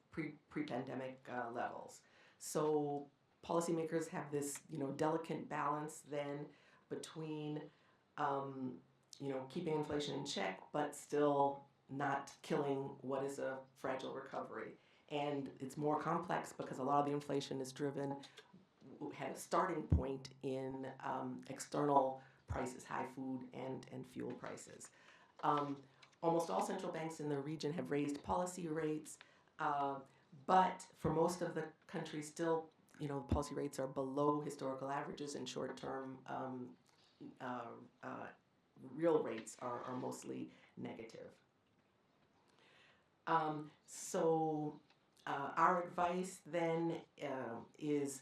pre-pandemic levels. So policymakers have this, delicate balance then between, keeping inflation in check, but still not killing what is a fragile recovery. And it's more complex because a lot of the inflation is had a starting point in external prices, high food and fuel prices. Almost all central banks in the region have raised policy rates, but for most of the countries still, policy rates are below historical averages, and short-term real rates are mostly negative. So our advice then is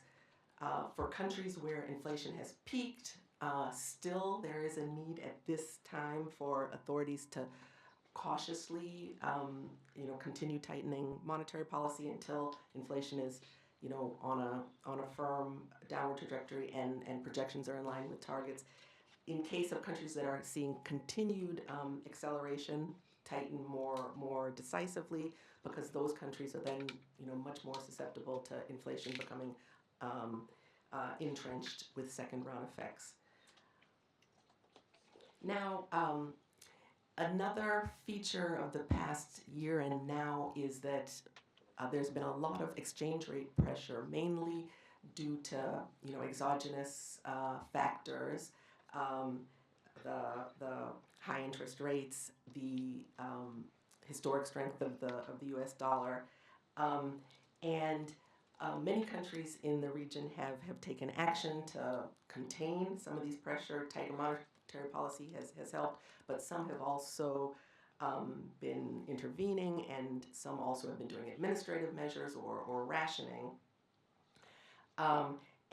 for countries where inflation has peaked, still there is a need at this time for authorities to cautiously, continue tightening monetary policy until inflation is, on a firm downward trajectory and projections are in line with targets. In case of countries that are seeing continued acceleration, tighten more decisively, because those countries are then, much more susceptible to inflation becoming entrenched with second round effects. Now, another feature of the past year and now is that there's been a lot of exchange rate pressure, mainly due to exogenous factors, the high interest rates, the historic strength of the U.S. dollar, and many countries in the region have taken action to contain some of these pressure. Tighter monetary policy has helped, but some have also been intervening, and some also have been doing administrative measures or rationing.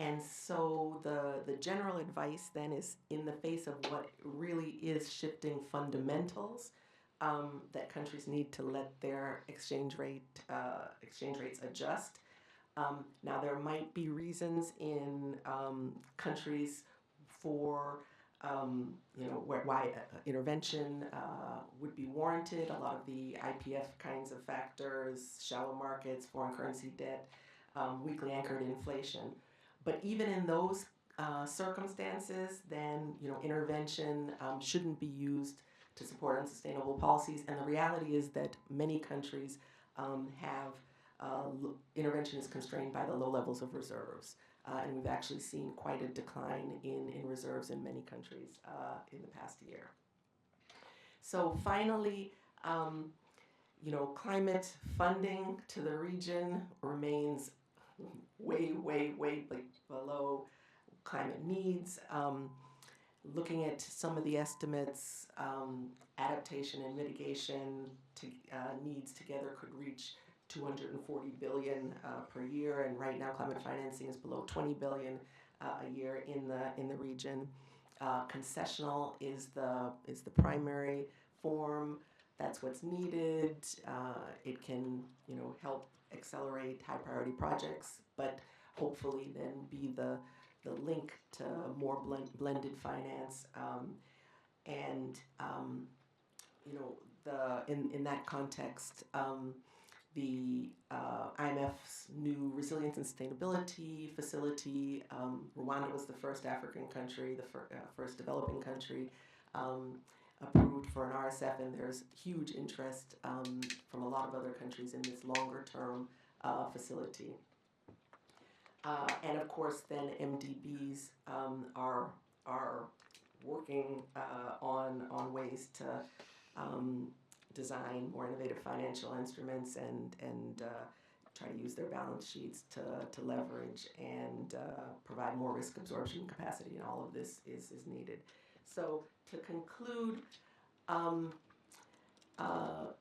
And so the general advice then is, in the face of what really is shifting fundamentals, that countries need to let their exchange rates adjust. Now, there might be reasons in countries for why intervention would be warranted. A lot of the IPF kinds of factors, shallow markets, foreign currency debt, weakly anchored inflation. But even in those circumstances, then intervention shouldn't be used to support unsustainable policies. And the reality is that many countries have intervention is constrained by the low levels of reserves. And we've actually seen quite a decline in reserves in many countries in the past year. So finally, climate funding to the region remains way below climate needs. Looking at some of the estimates, adaptation and mitigation needs together could reach $240 billion per year, and right now climate financing is below $20 billion a year in the region. Concessional is the primary form. That's what's needed. It can help accelerate high priority projects, but hopefully then be the link to more blended finance, in that context, the IMF's new resilience and sustainability facility. Rwanda was the first African country, the first developing country approved for an RSF, and there's huge interest from a lot of other countries in this longer-term facility. And of course, then MDBs are working on ways to design more innovative financial instruments and try to use their balance sheets to leverage and provide more risk absorption capacity, and all of this is needed. So to conclude,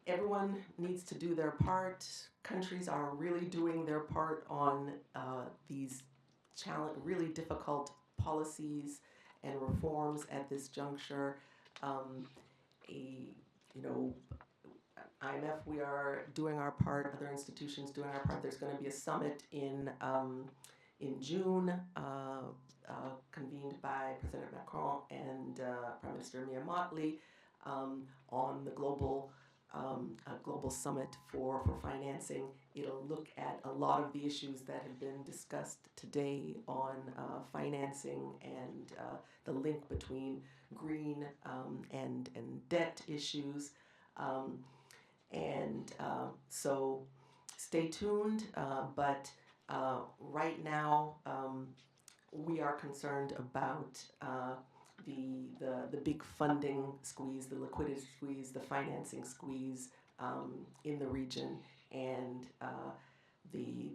everyone needs to do their part. Countries are really doing their part on these really difficult policies and reforms at this juncture. IMF, we are doing our part. Other institutions doing our part. There's going to be a summit in June, convened by President Macron and Prime Minister Mia Mottley, on the global summit for financing. It'll look at a lot of the issues that have been discussed today on financing and the link between green and debt issues. So stay tuned, but right now we are concerned about the big funding squeeze, the liquidity squeeze, the financing squeeze in the region, and the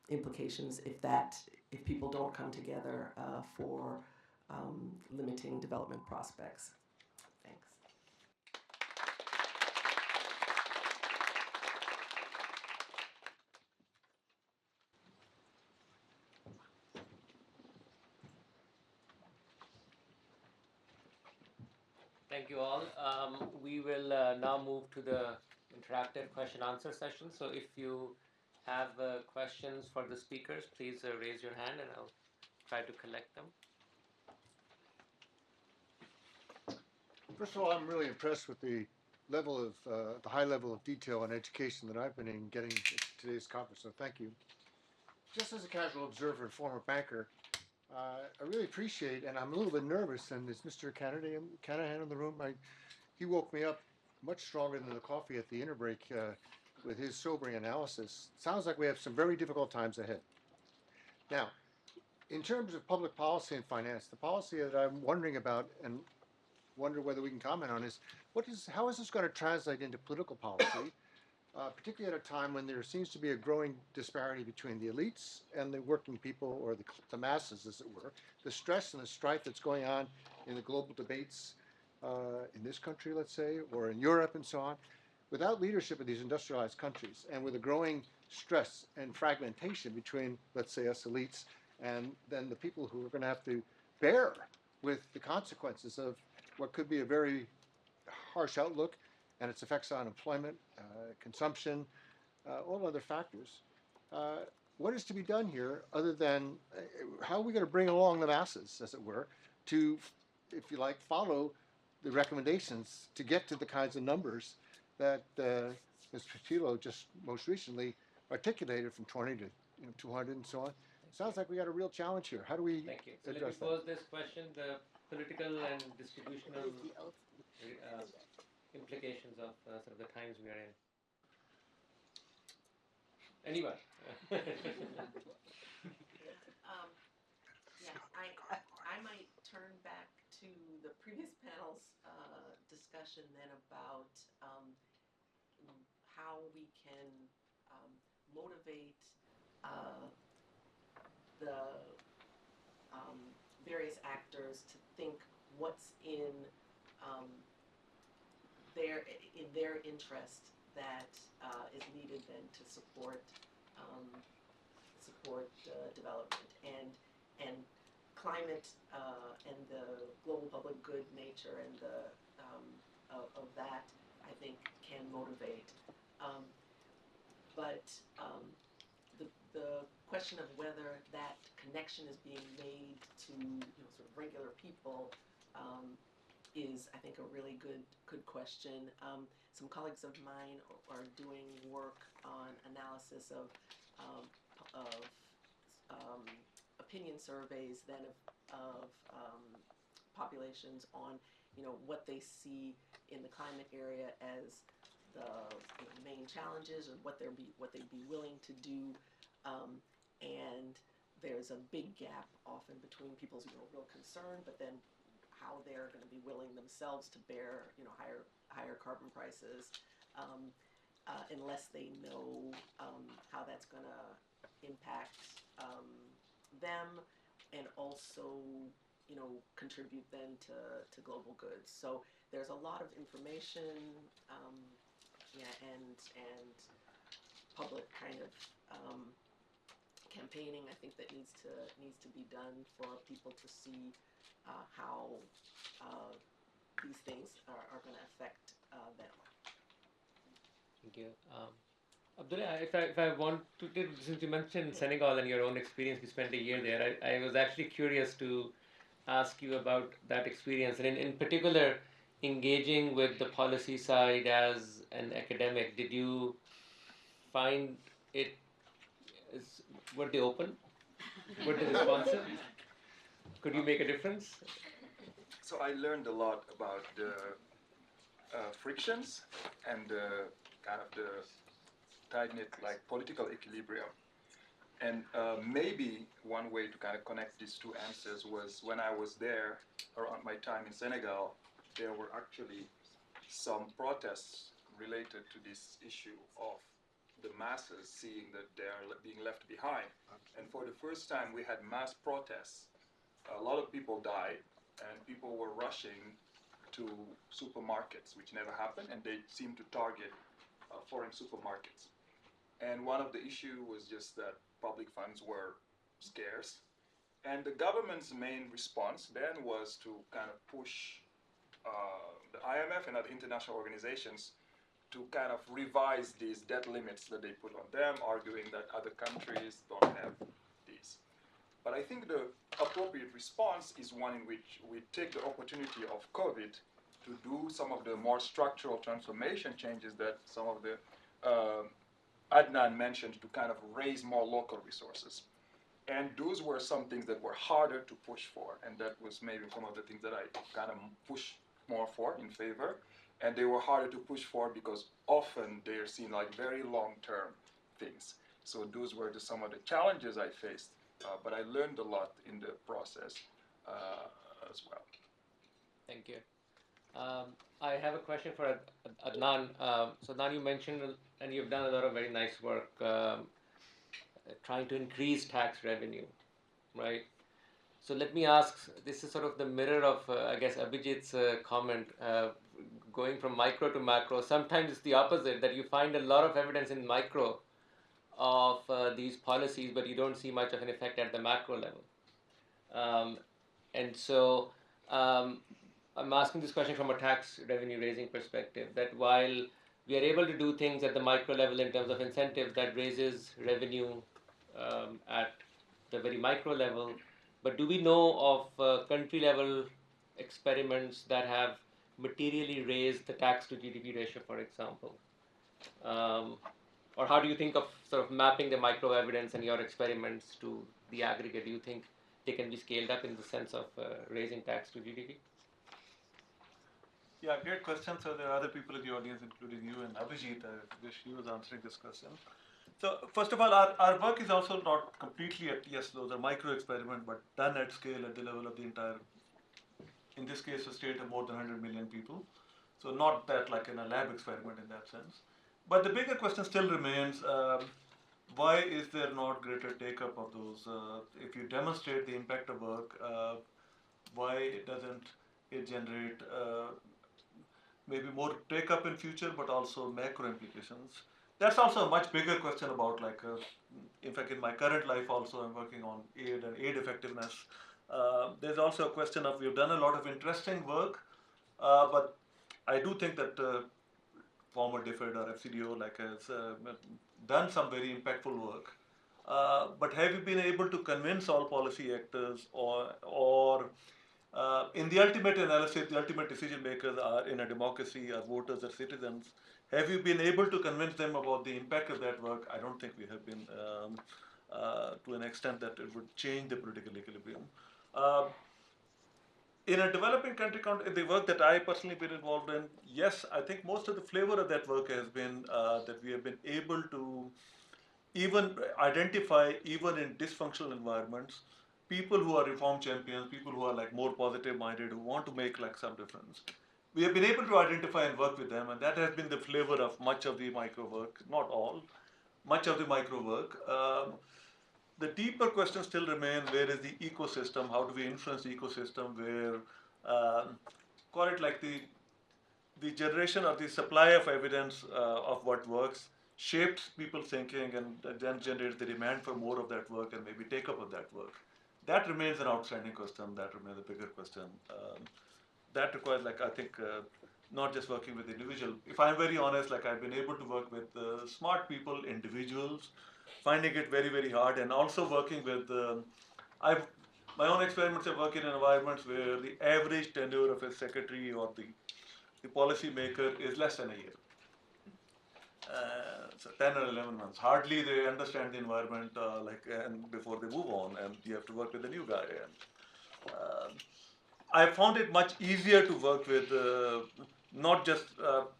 implications if people don't come together for limiting development prospects. Thanks. Thank you all. We will now move to the interactive question-answer session. So if you have questions for the speakers, please raise your hand and I'll try to collect them. First of all, I'm really impressed with the level of the high level of detail and education that I've been getting at today's conference. So thank you. Just as a casual observer and former banker, I really appreciate, and I'm a little bit nervous. And is Mr. Canahan in the room? He woke me up much stronger than the coffee at the inner break with his sobering analysis. Sounds like we have some very difficult times ahead. Now, in terms of public policy and finance, the policy that I'm wondering about and wonder whether we can comment on is how is this going to translate into political policy, particularly at a time when there seems to be a growing disparity between the elites and the working people, or the masses, as it were. The stress and the strife that's going on in the global debates in this country, let's say, or in Europe and so on, without leadership of these industrialized countries, and with a growing stress and fragmentation between, let's say, us elites and then the people who are going to have to bear with the consequences of what could be a very harsh outlook and its effects on employment, consumption, all other factors. What is to be done here other than how are we going to bring along the masses, as it were, to, if you like, follow the recommendations to get to the kinds of numbers that Ms. Pattillo just most recently articulated, from 20 to 200 and so on. Sounds like we got a real challenge here. How do we Thank you. So let me address pose this question: the political and distributional implications of sort of the times we are in. Anyone? I might turn back to the previous panel's discussion then about how we can motivate the various actors to think what's in their interest that is needed then to support development and climate and the global public good nature and of that, I think, can motivate. But the question of whether that connection is being made to sort of regular people is, I think, a really good question. Some colleagues of mine are doing work on analysis of opinion surveys then of populations on what they see in the climate area as the main challenges and what they'd be willing to do, and there's a big gap often between people's real concern, but then how they're going to be willing themselves to bear higher carbon prices unless they know how that's going to impact them and also contribute then to global goods. So there's a lot of information and public kind of campaigning, I think, that needs to be done for people to see how these things are going to affect them. Thank you. Abdullah, if I want to, since you mentioned Senegal and your own experience, you spent a year there, I was actually curious to ask you about that experience, and in particular, engaging with the policy side as an academic. Did you find it, is, were they open? Were they responsive? Could you make a difference? So I learned a lot about the frictions and the kind of the tight-knit like political equilibrium. And maybe one way to kind of connect these two answers was when I was there around my time in Senegal, there were actually some protests related to this issue of the masses seeing that they're being left behind. And for the first time, we had mass protests. A lot of people died, and people were rushing to supermarkets, which never happened, and they seemed to target foreign supermarkets. And one of the issues was just that public funds were scarce. And the government's main response then was to kind of push the IMF and other international organizations to kind of revise these debt limits that they put on them, arguing that other countries don't have these. But I think the appropriate response is one in which we take the opportunity of COVID to do some of the more structural transformation changes that some of the Adnan mentioned to kind of raise more local resources. And those were some things that were harder to push for, and that was maybe some of the things that I kind of pushed more for in favor. And they were harder to push for because often they're seen like very long-term things. So those were some of the challenges I faced, but I learned a lot in the process as well. Thank you. I have a question for Adnan. So Adnan, you mentioned, and you've done a lot of very nice work trying to increase tax revenue, right? So let me ask, this is sort of the mirror of, I guess, Abhijit's comment, going from micro to macro. Sometimes it's the opposite, that you find a lot of evidence in micro of these policies, but you don't see much of an effect at the macro level. And so I'm asking this question from a tax revenue raising perspective, that while we are able to do things at the micro level in terms of incentives that raises revenue at the very micro level, but do we know of country level experiments that have materially raised the tax to GDP ratio, for example? Or how do you think of sort of mapping the micro evidence and your experiments to the aggregate? Do you think they can be scaled up in the sense of raising tax to GDP? Yeah, great question. So there are other people in the audience, including you and Abhijit. I wish he was answering this question. So first of all, our work is also not completely at, yes, those are micro experiments, but done at scale at the level of the entire, in this case, a state of more than 100 million people. So not that like in a lab experiment in that sense. But the bigger question still remains, why is there not greater take-up of those? If you demonstrate the impact of work, why doesn't it generate maybe more take-up in future, but also macro implications? That's also a much bigger question about like, in fact, in my current life also, I'm working on aid and aid effectiveness. There's also a question of, we've done a lot of interesting work, but I do think that former DFID or FCDO like has done some very impactful work. But have you been able to convince all policy actors, or in the ultimate analysis, the ultimate decision makers are in a democracy, are voters, are citizens? Have you been able to convince them about the impact of that work? I don't think we have been to an extent that it would change the political equilibrium. In a developing country, the work that I personally been involved in, yes, I think most of the flavor of that work has been that we have been able to even identify, even in dysfunctional environments, people who are reform champions, people who are like more positive minded, who want to make like some difference. We have been able to identify and work with them, and that has been the flavor of much of the micro work, not all, much of the micro work. The deeper questions still remain, where is the ecosystem? How do we influence the ecosystem where, call it like the generation or the supply of evidence of what works shapes people's thinking and then generates the demand for more of that work and maybe take up of that work. That remains an outstanding question. That remains a bigger question. That requires, like, I think, not just working with individual. If I'm very honest, like I've been able to work with smart people, individuals, finding it very, very hard, and also working with, I've, my own experiments have worked in environments where the average tenure of a secretary or the policy maker is less than a year. So 10 or 11 months. Hardly they understand the environment, and before they move on, and you have to work with the new guy. And I found it much easier to work with, not just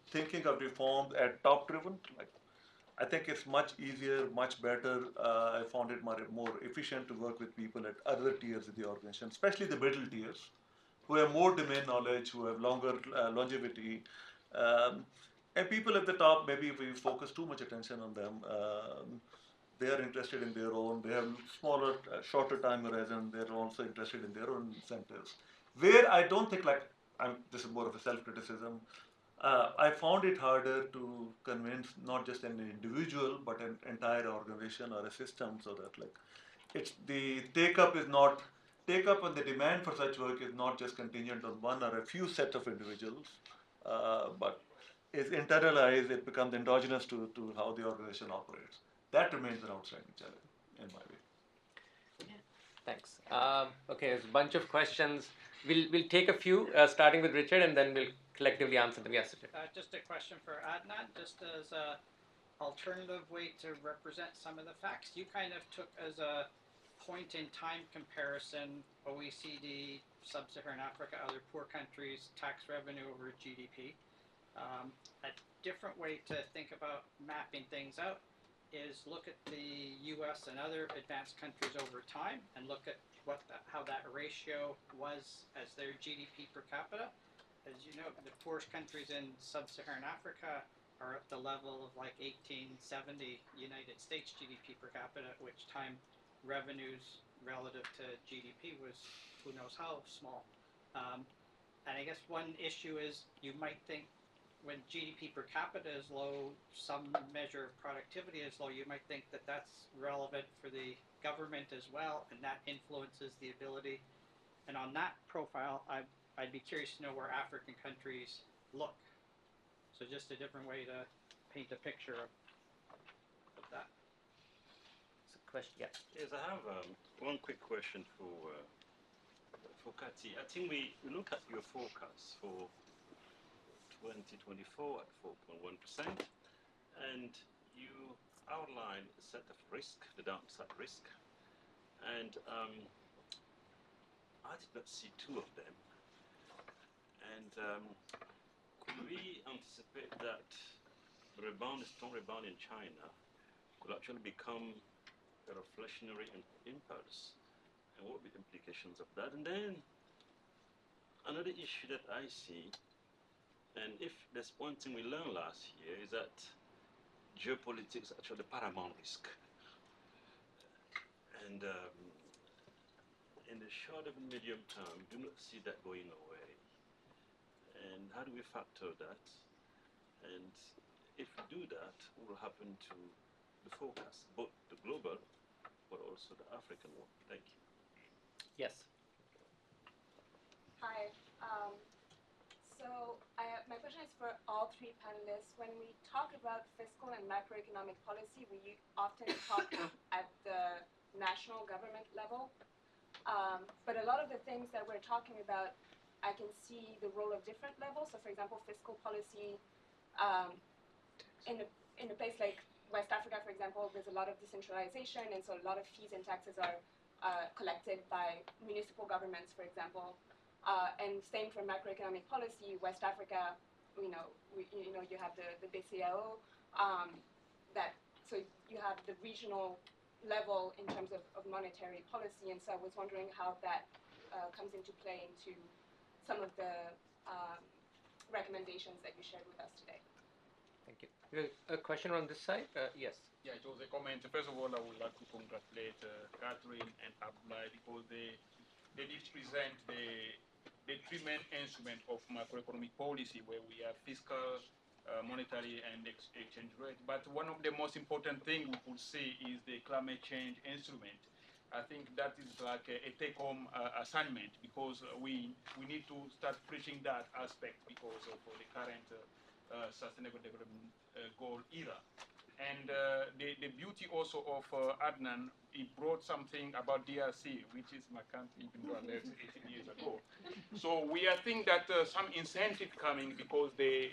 thinking of reform at top driven. Like, I think it's much easier, much better. I found it more efficient to work with people at other tiers of the organization, especially the middle tiers, who have more domain knowledge, who have longer longevity. Um, and people at the top, maybe if we focus too much attention on them, they are interested in their own, they have smaller, shorter time horizon, they're also interested in their own incentives. Where I don't think, like, this is more of a self-criticism, I found it harder to convince not just an individual, but an entire organization or a system, so that, like, it's the take-up is not, take-up and the demand for such work is not just contingent on one or a few set of individuals, but is internalized, it becomes endogenous to how the organization operates. That remains an outstanding challenge, in my view. Thanks. Okay, there's a bunch of questions. We'll take a few, starting with Richard, and then we'll collectively answer them. Yes, Richard. Just a question for Adnan, just as a alternative way to represent some of the facts. You kind of took as a point in time comparison OECD, Sub-Saharan Africa, other poor countries, tax revenue over GDP. A different way to think about mapping things out is look at the U.S. and other advanced countries over time and look at how that ratio was as their GDP per capita. As you know, the poorest countries in Sub-Saharan Africa are at the level of like 1870 United States GDP per capita, at which time revenues relative to GDP was who knows how small. And I guess one issue is you might think when GDP per capita is low, some measure of productivity is low, you might think that that's relevant for the government as well, and that influences the ability. And on that profile, I'd be curious to know where African countries look. So just a different way to paint a picture of that. It's a question. Yeah. Yes, I have one quick question for Kati. I think we look at your forecast for 2024 at 4.1%, and you outline a set of risk, the downside risk, and I did not see two of them. And could we anticipate that the strong rebound in China could actually become a reflationary impulse, and what would be the implications of that? And then another issue that I see, and if there's one thing we learned last year, is that geopolitics is actually the paramount risk. And in the short and medium term, do not see that going away. And how do we factor that? And if we do that, what will happen to the forecast, both the global, but also the African one? Thank you. Yes. Hi. So my question is for all three panelists. When we talk about fiscal and macroeconomic policy, we often talk at the national government level. But a lot of the things that we're talking about, I can see the role of different levels. So for example, fiscal policy, in a place like West Africa, for example, there's a lot of decentralization, and so a lot of fees and taxes are collected by municipal governments, for example. And same for macroeconomic policy, West Africa, you have the BCAO, so you have the regional level in terms of monetary policy, and so I was wondering how that comes into play into some of the recommendations that you shared with us today. Thank you. A question on this side? Yes. Yeah, it was a comment. First of all, I would like to congratulate Catherine and Abdoulaye because they did present the three main instruments of macroeconomic policy, where we have fiscal, monetary, and exchange rate. But one of the most important things we could say is the climate change instrument. I think that is like a take-home assignment, because we need to start preaching that aspect because of the current sustainable development goal era. And the beauty also of Adnan, he brought something about DRC, which is my country, even though I left 18 years ago. So we are thinking that some incentive coming, because the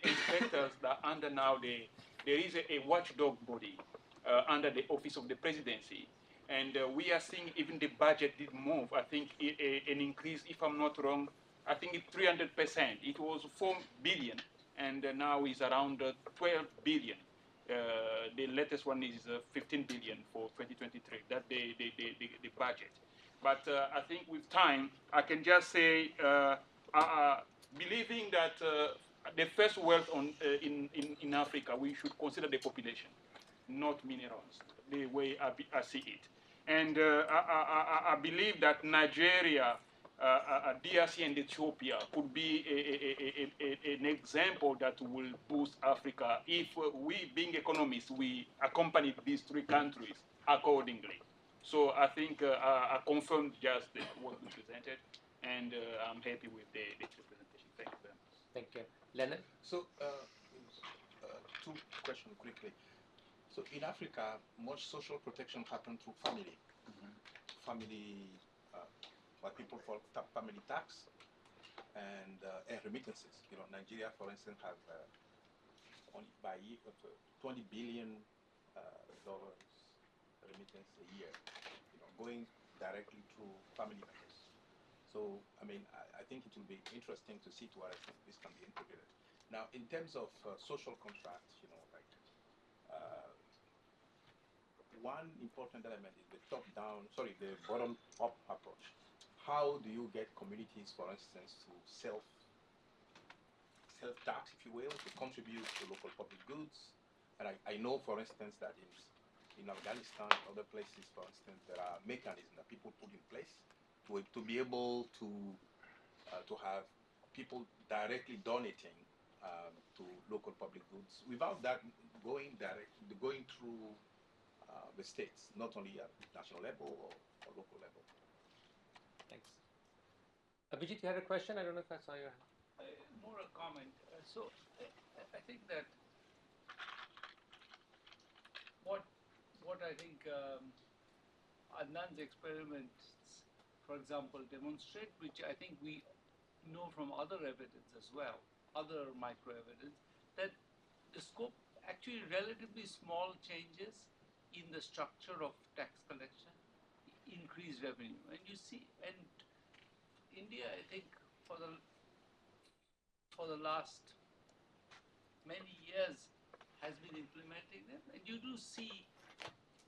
inspectors that under now, there is a watchdog body under the office of the presidency. And we are seeing even the budget did move. I think an increase, if I'm not wrong, I think it's 300%. It was 4 billion, and now is around 12 billion. The latest one is 15 billion for 2023. That's the budget. But I think with time, I can just say, believing that the first wealth in Africa, we should consider the population, not minerals, the way I see it. And I believe that Nigeria, DRC, and Ethiopia could be an example that will boost Africa if we, being economists, we accompany these three countries accordingly. So I think I confirmed just what we presented, and I'm happy with the presentation. Thank you very much. Thank you. Leonard? So, two questions quickly. So in Africa, much social protection happens through family. Family, what people call family tax, and remittances. You know, Nigeria, for instance, have only by year $20 billion remittance a year, you know, going directly to family members. So, I mean, I think it will be interesting to see to what extent this can be integrated. Now, in terms of social contracts, you know, like one important element is the the bottom-up approach. How do you get communities, for instance, to self-tax, if you will, to contribute to local public goods? And I know, for instance, that in Afghanistan and other places, for instance, there are mechanisms that people put in place to be able to have people directly donating to local public goods without that going through the states, not only at national level or local level. Thanks. Abhijit, you had a question? I don't know if I saw your hand. More a comment. So I think that what I think Adnan's experiments, for example, demonstrate, which I think we know from other evidence as well, other micro evidence, that the scope, actually relatively small changes in the structure of tax collection increase revenue. And you see, and India, I think, for the last many years has been implementing them, and you do see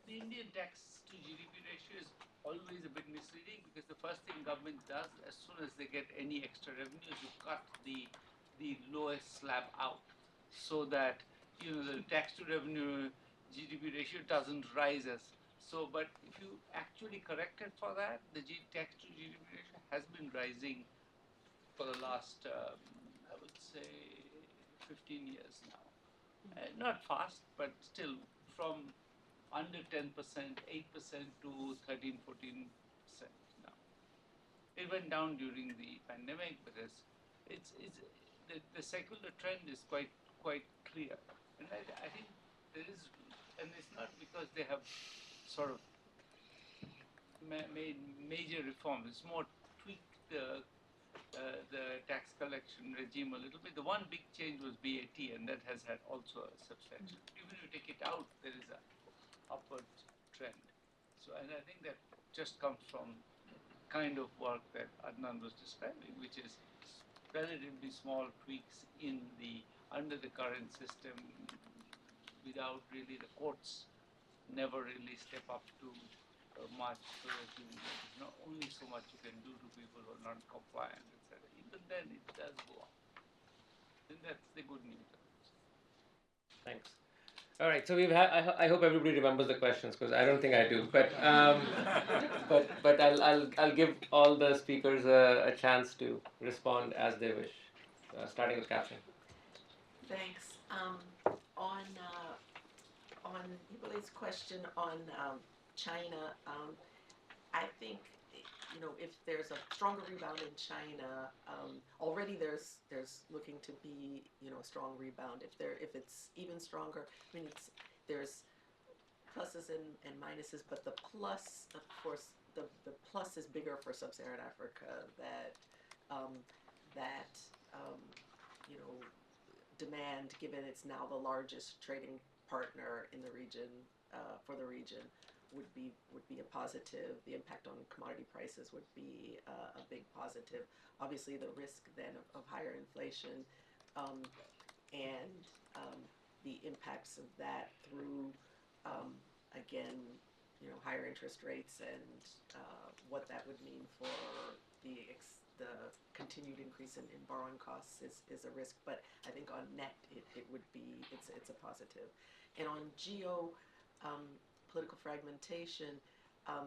the Indian tax to GDP ratio is always a bit misleading, because the first thing government does as soon as they get any extra revenue is to cut the lowest slab out, so that, you know, the tax to revenue GDP ratio doesn't rise as so. But if you actually corrected for that, the tax to GDP ratio has been rising for the last I would say 15 years now. Not fast, but still from under 10%, 8% to 13, 14% now. It went down during the pandemic, but it's the secular trend is quite clear. And I think there is, and it's not because they have sort of made major reforms. It's more tweaked the tax collection regime a little bit. The one big change was VAT, and that has had also a substantial. Even if you take it out, there is a upward trend. So, and I think that just comes from the kind of work that Adnan was describing, which is relatively small tweaks under the current system, without really the courts never really step up to much, so that there's not only so much you can do to people who are not compliant, etc. Even then, it does go up. And that's the good news. Thanks. All right, so we've had. I hope everybody remembers the questions, because I don't think I do. But but I'll give all the speakers a chance to respond as they wish. Starting with Catherine. Thanks. On Ibole's question on China, I think, if there's a stronger rebound in China, already there's looking to be, a strong rebound. If it's even stronger, I mean, there's pluses and minuses, but the plus, of course, the plus is bigger for Sub-Saharan Africa. That demand, given it's now the largest trading partner in the region, for the region, would be a positive. The impact on commodity prices would be a big positive. Obviously, the risk then of higher inflation, and the impacts of that through, again, higher interest rates and what that would mean for the continued increase in borrowing costs is a risk. But I think on net, it would be, it's a positive. And on political fragmentation, I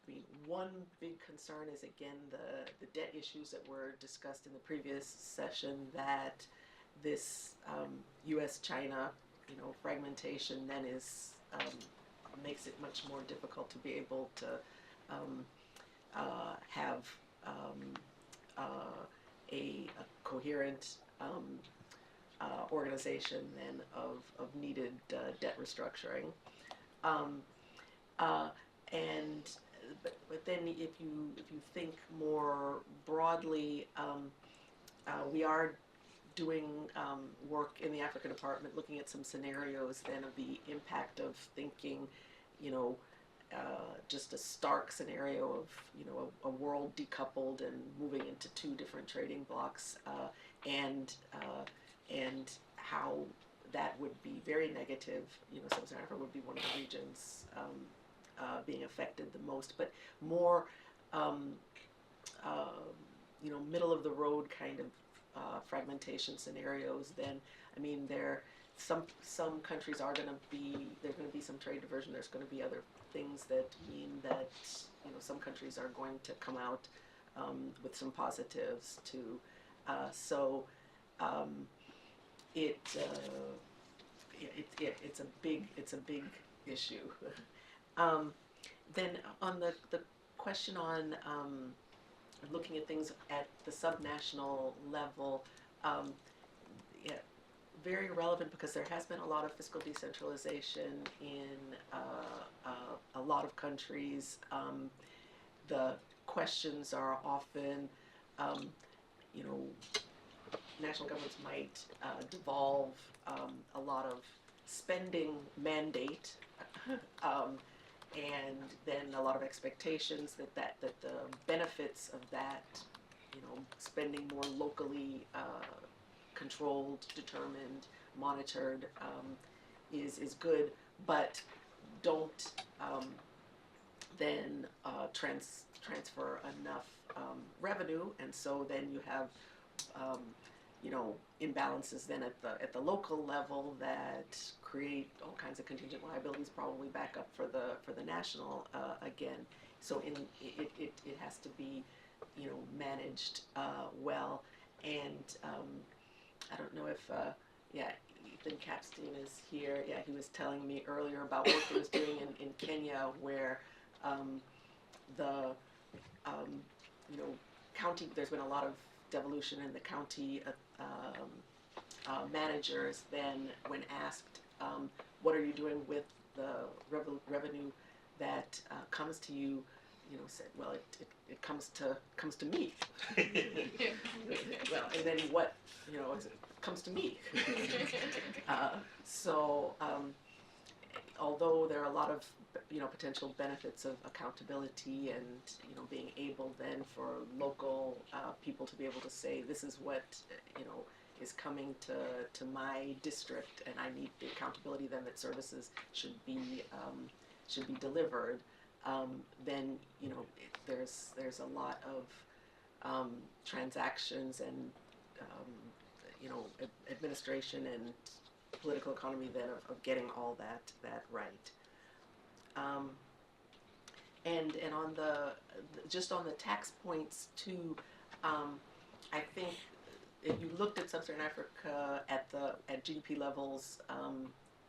mean, one big concern is, again, the debt issues that were discussed in the previous session, that this U.S.-China, fragmentation then makes it much more difficult to be able to have a coherent organization then of needed debt restructuring. But then if you think more broadly, we are doing work in the Africa Department looking at some scenarios then of the impact of thinking, just a stark scenario of, a world decoupled and moving into two different trading blocks, and how that would be very negative. Sub-Saharan Africa would be one of the regions being affected the most, but more, middle of the road kind of fragmentation scenarios. Then, I mean, some countries there's going to be some trade diversion. There's going to be other things that mean that some countries are going to come out with some positives too. It's a big issue. Then on the question on looking at things at the subnational level, very relevant, because there has been a lot of fiscal decentralization in a lot of countries. The questions are often, national governments might devolve a lot of spending mandate, and then a lot of expectations that the benefits of that, spending more locally controlled, determined, monitored, is good, but don't then transfer enough revenue, and so then you have imbalances then at the local level that create all kinds of contingent liabilities, probably back up for the national again. So it has to be managed well. And I don't know if Ethan Capstein is here. Yeah, he was telling me earlier about work he was doing in Kenya, where the county, there's been a lot of devolution in the county managers. Then when asked, what are you doing with the revenue that comes to you, said, well, it comes to me. Well, and then what, it comes to me. Although there are a lot of potential benefits of accountability and being able then for local people to be able to say, this is what is coming to my district, and I need the accountability then that services should be delivered. Then there's a lot of transactions and administration and political economy then of getting all that right. And on just on the tax points too, I think if you looked at Sub-Saharan Africa at GDP levels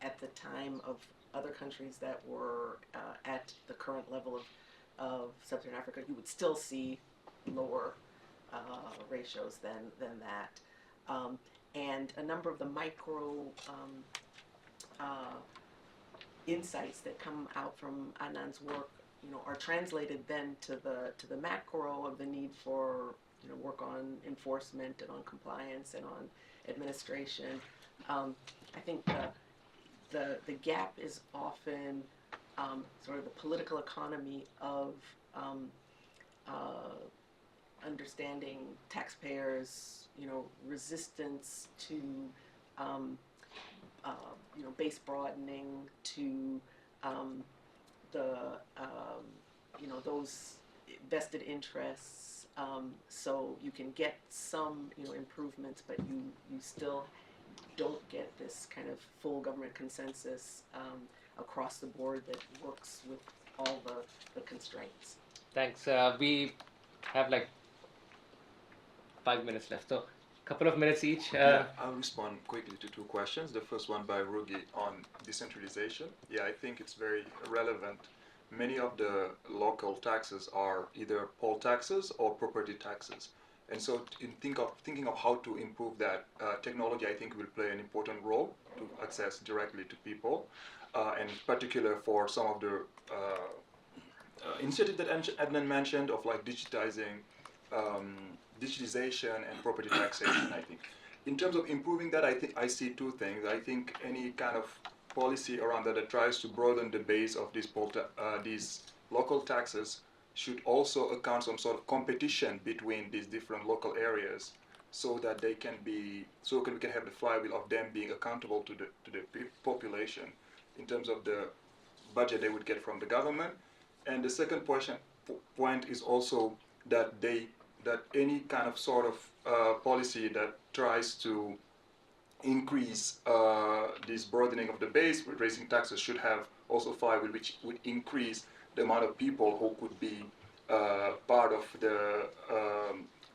at the time of other countries that were at the current level of Sub-Saharan Africa, you would still see lower ratios than that. And a number of the micro insights that come out from Adnan's work, are translated then to the macro of the need for work on enforcement and on compliance and on administration. I think the gap is often sort of the political economy of understanding taxpayers, resistance to base broadening, to those vested interests. So you can get some improvements, but you still don't get this kind of full government consensus across the board that works with all the constraints. Thanks. We have like 5 minutes left, so a couple of minutes each. Yeah, I'll respond quickly to two questions. The first one by Rugi on decentralization. Yeah, I think it's very relevant. Many of the local taxes are either poll taxes or property taxes. And so in thinking of how to improve that, technology I think will play an important role to access directly to people, and in particular for some of the initiatives that Adnan mentioned of like digitization and property taxation, I think. In terms of improving that, I think I see two things. I think any kind of policy around that tries to broaden the base of these local taxes should also account some sort of competition between these different local areas, so that they can be, we can have the flywheel of them being accountable to the population in terms of the budget they would get from the government. And the second point is also that any kind of sort of policy that tries to increase this broadening of the base with raising taxes should have also flywheel, which would increase the amount of people who could be part of the,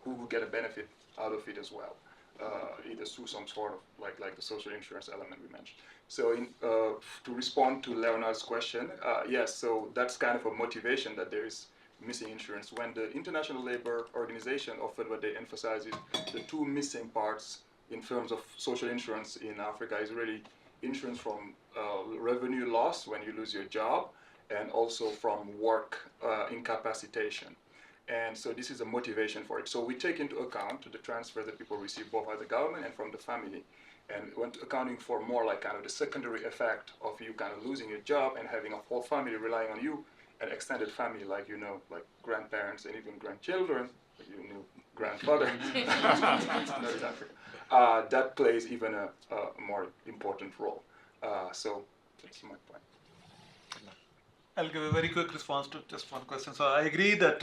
who would get a benefit out of it as well, either through some sort of like the social insurance element we mentioned. So to respond to Leonard's question, yes, so that's kind of a motivation that there is missing insurance. When the International Labour Organization often what they emphasize is the two missing parts in terms of social insurance in Africa is really insurance from revenue loss when you lose your job, and also from work incapacitation. And so this is a motivation for it. So we take into account the transfer that people receive both by the government and from the family. And when accounting for more like kind of the secondary effect of you kind of losing your job and having a whole family relying on you, an extended family like, like grandparents and even grandchildren, grandfather, that plays even a more important role. So that's my point. I'll give a very quick response to just one question. So I agree that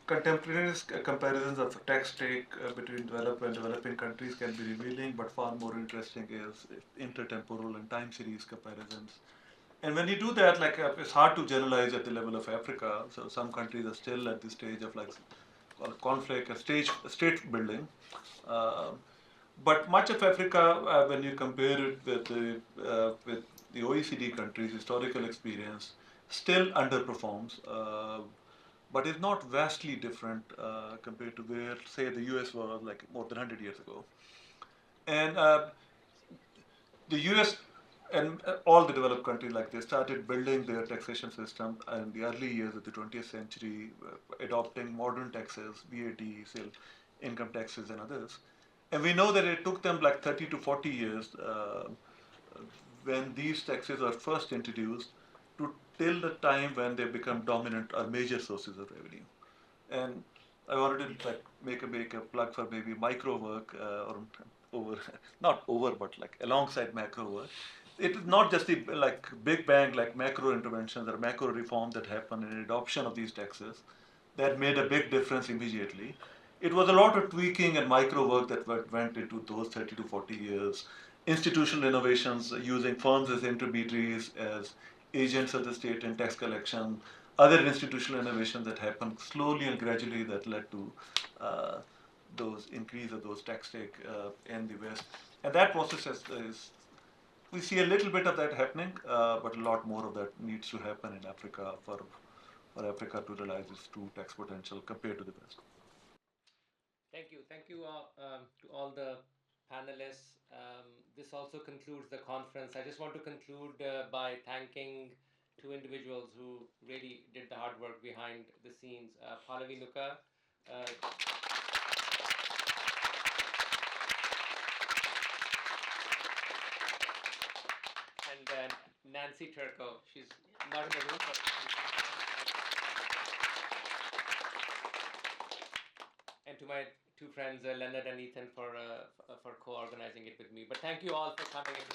contemporaneous comparisons of tax take between developed and developing countries can be revealing, but far more interesting is intertemporal and time series comparisons. And when you do that, it's hard to generalize at the level of Africa. So some countries are still at the stage of conflict, state building. But much of Africa, when you compare it with the OECD countries' historical experience, still underperforms, but is not vastly different compared to where, say, the US was more than 100 years ago. And the US and all the developed countries, they started building their taxation system in the early years of the 20th century, adopting modern taxes, VAT, sale, income taxes, and others. And we know that it took them 30 to 40 years when these taxes are first introduced till the time when they become dominant or major sources of revenue. And I wanted to make a plug for maybe micro work not over, but alongside macro work. It is not just the big bang macro interventions or macro reform that happened in adoption of these taxes that made a big difference immediately. It was a lot of tweaking and micro work that went into those 30 to 40 years. Institutional innovations using firms as intermediaries, as agents of the state in tax collection, other institutional innovations that happened slowly and gradually that led to those increase of those tax take in the West. And that process is We see a little bit of that happening, but a lot more of that needs to happen in Africa for Africa to realize its true tax potential compared to the West. Thank you. Thank you to all the panelists. This also concludes the conference. I just want to conclude by thanking two individuals who really did the hard work behind the scenes. Pallavi Nuka, and Nancy Turco. She's not in the room, but and to my two friends, Leonard and Ethan, for co-organizing it with me. But thank you all for coming and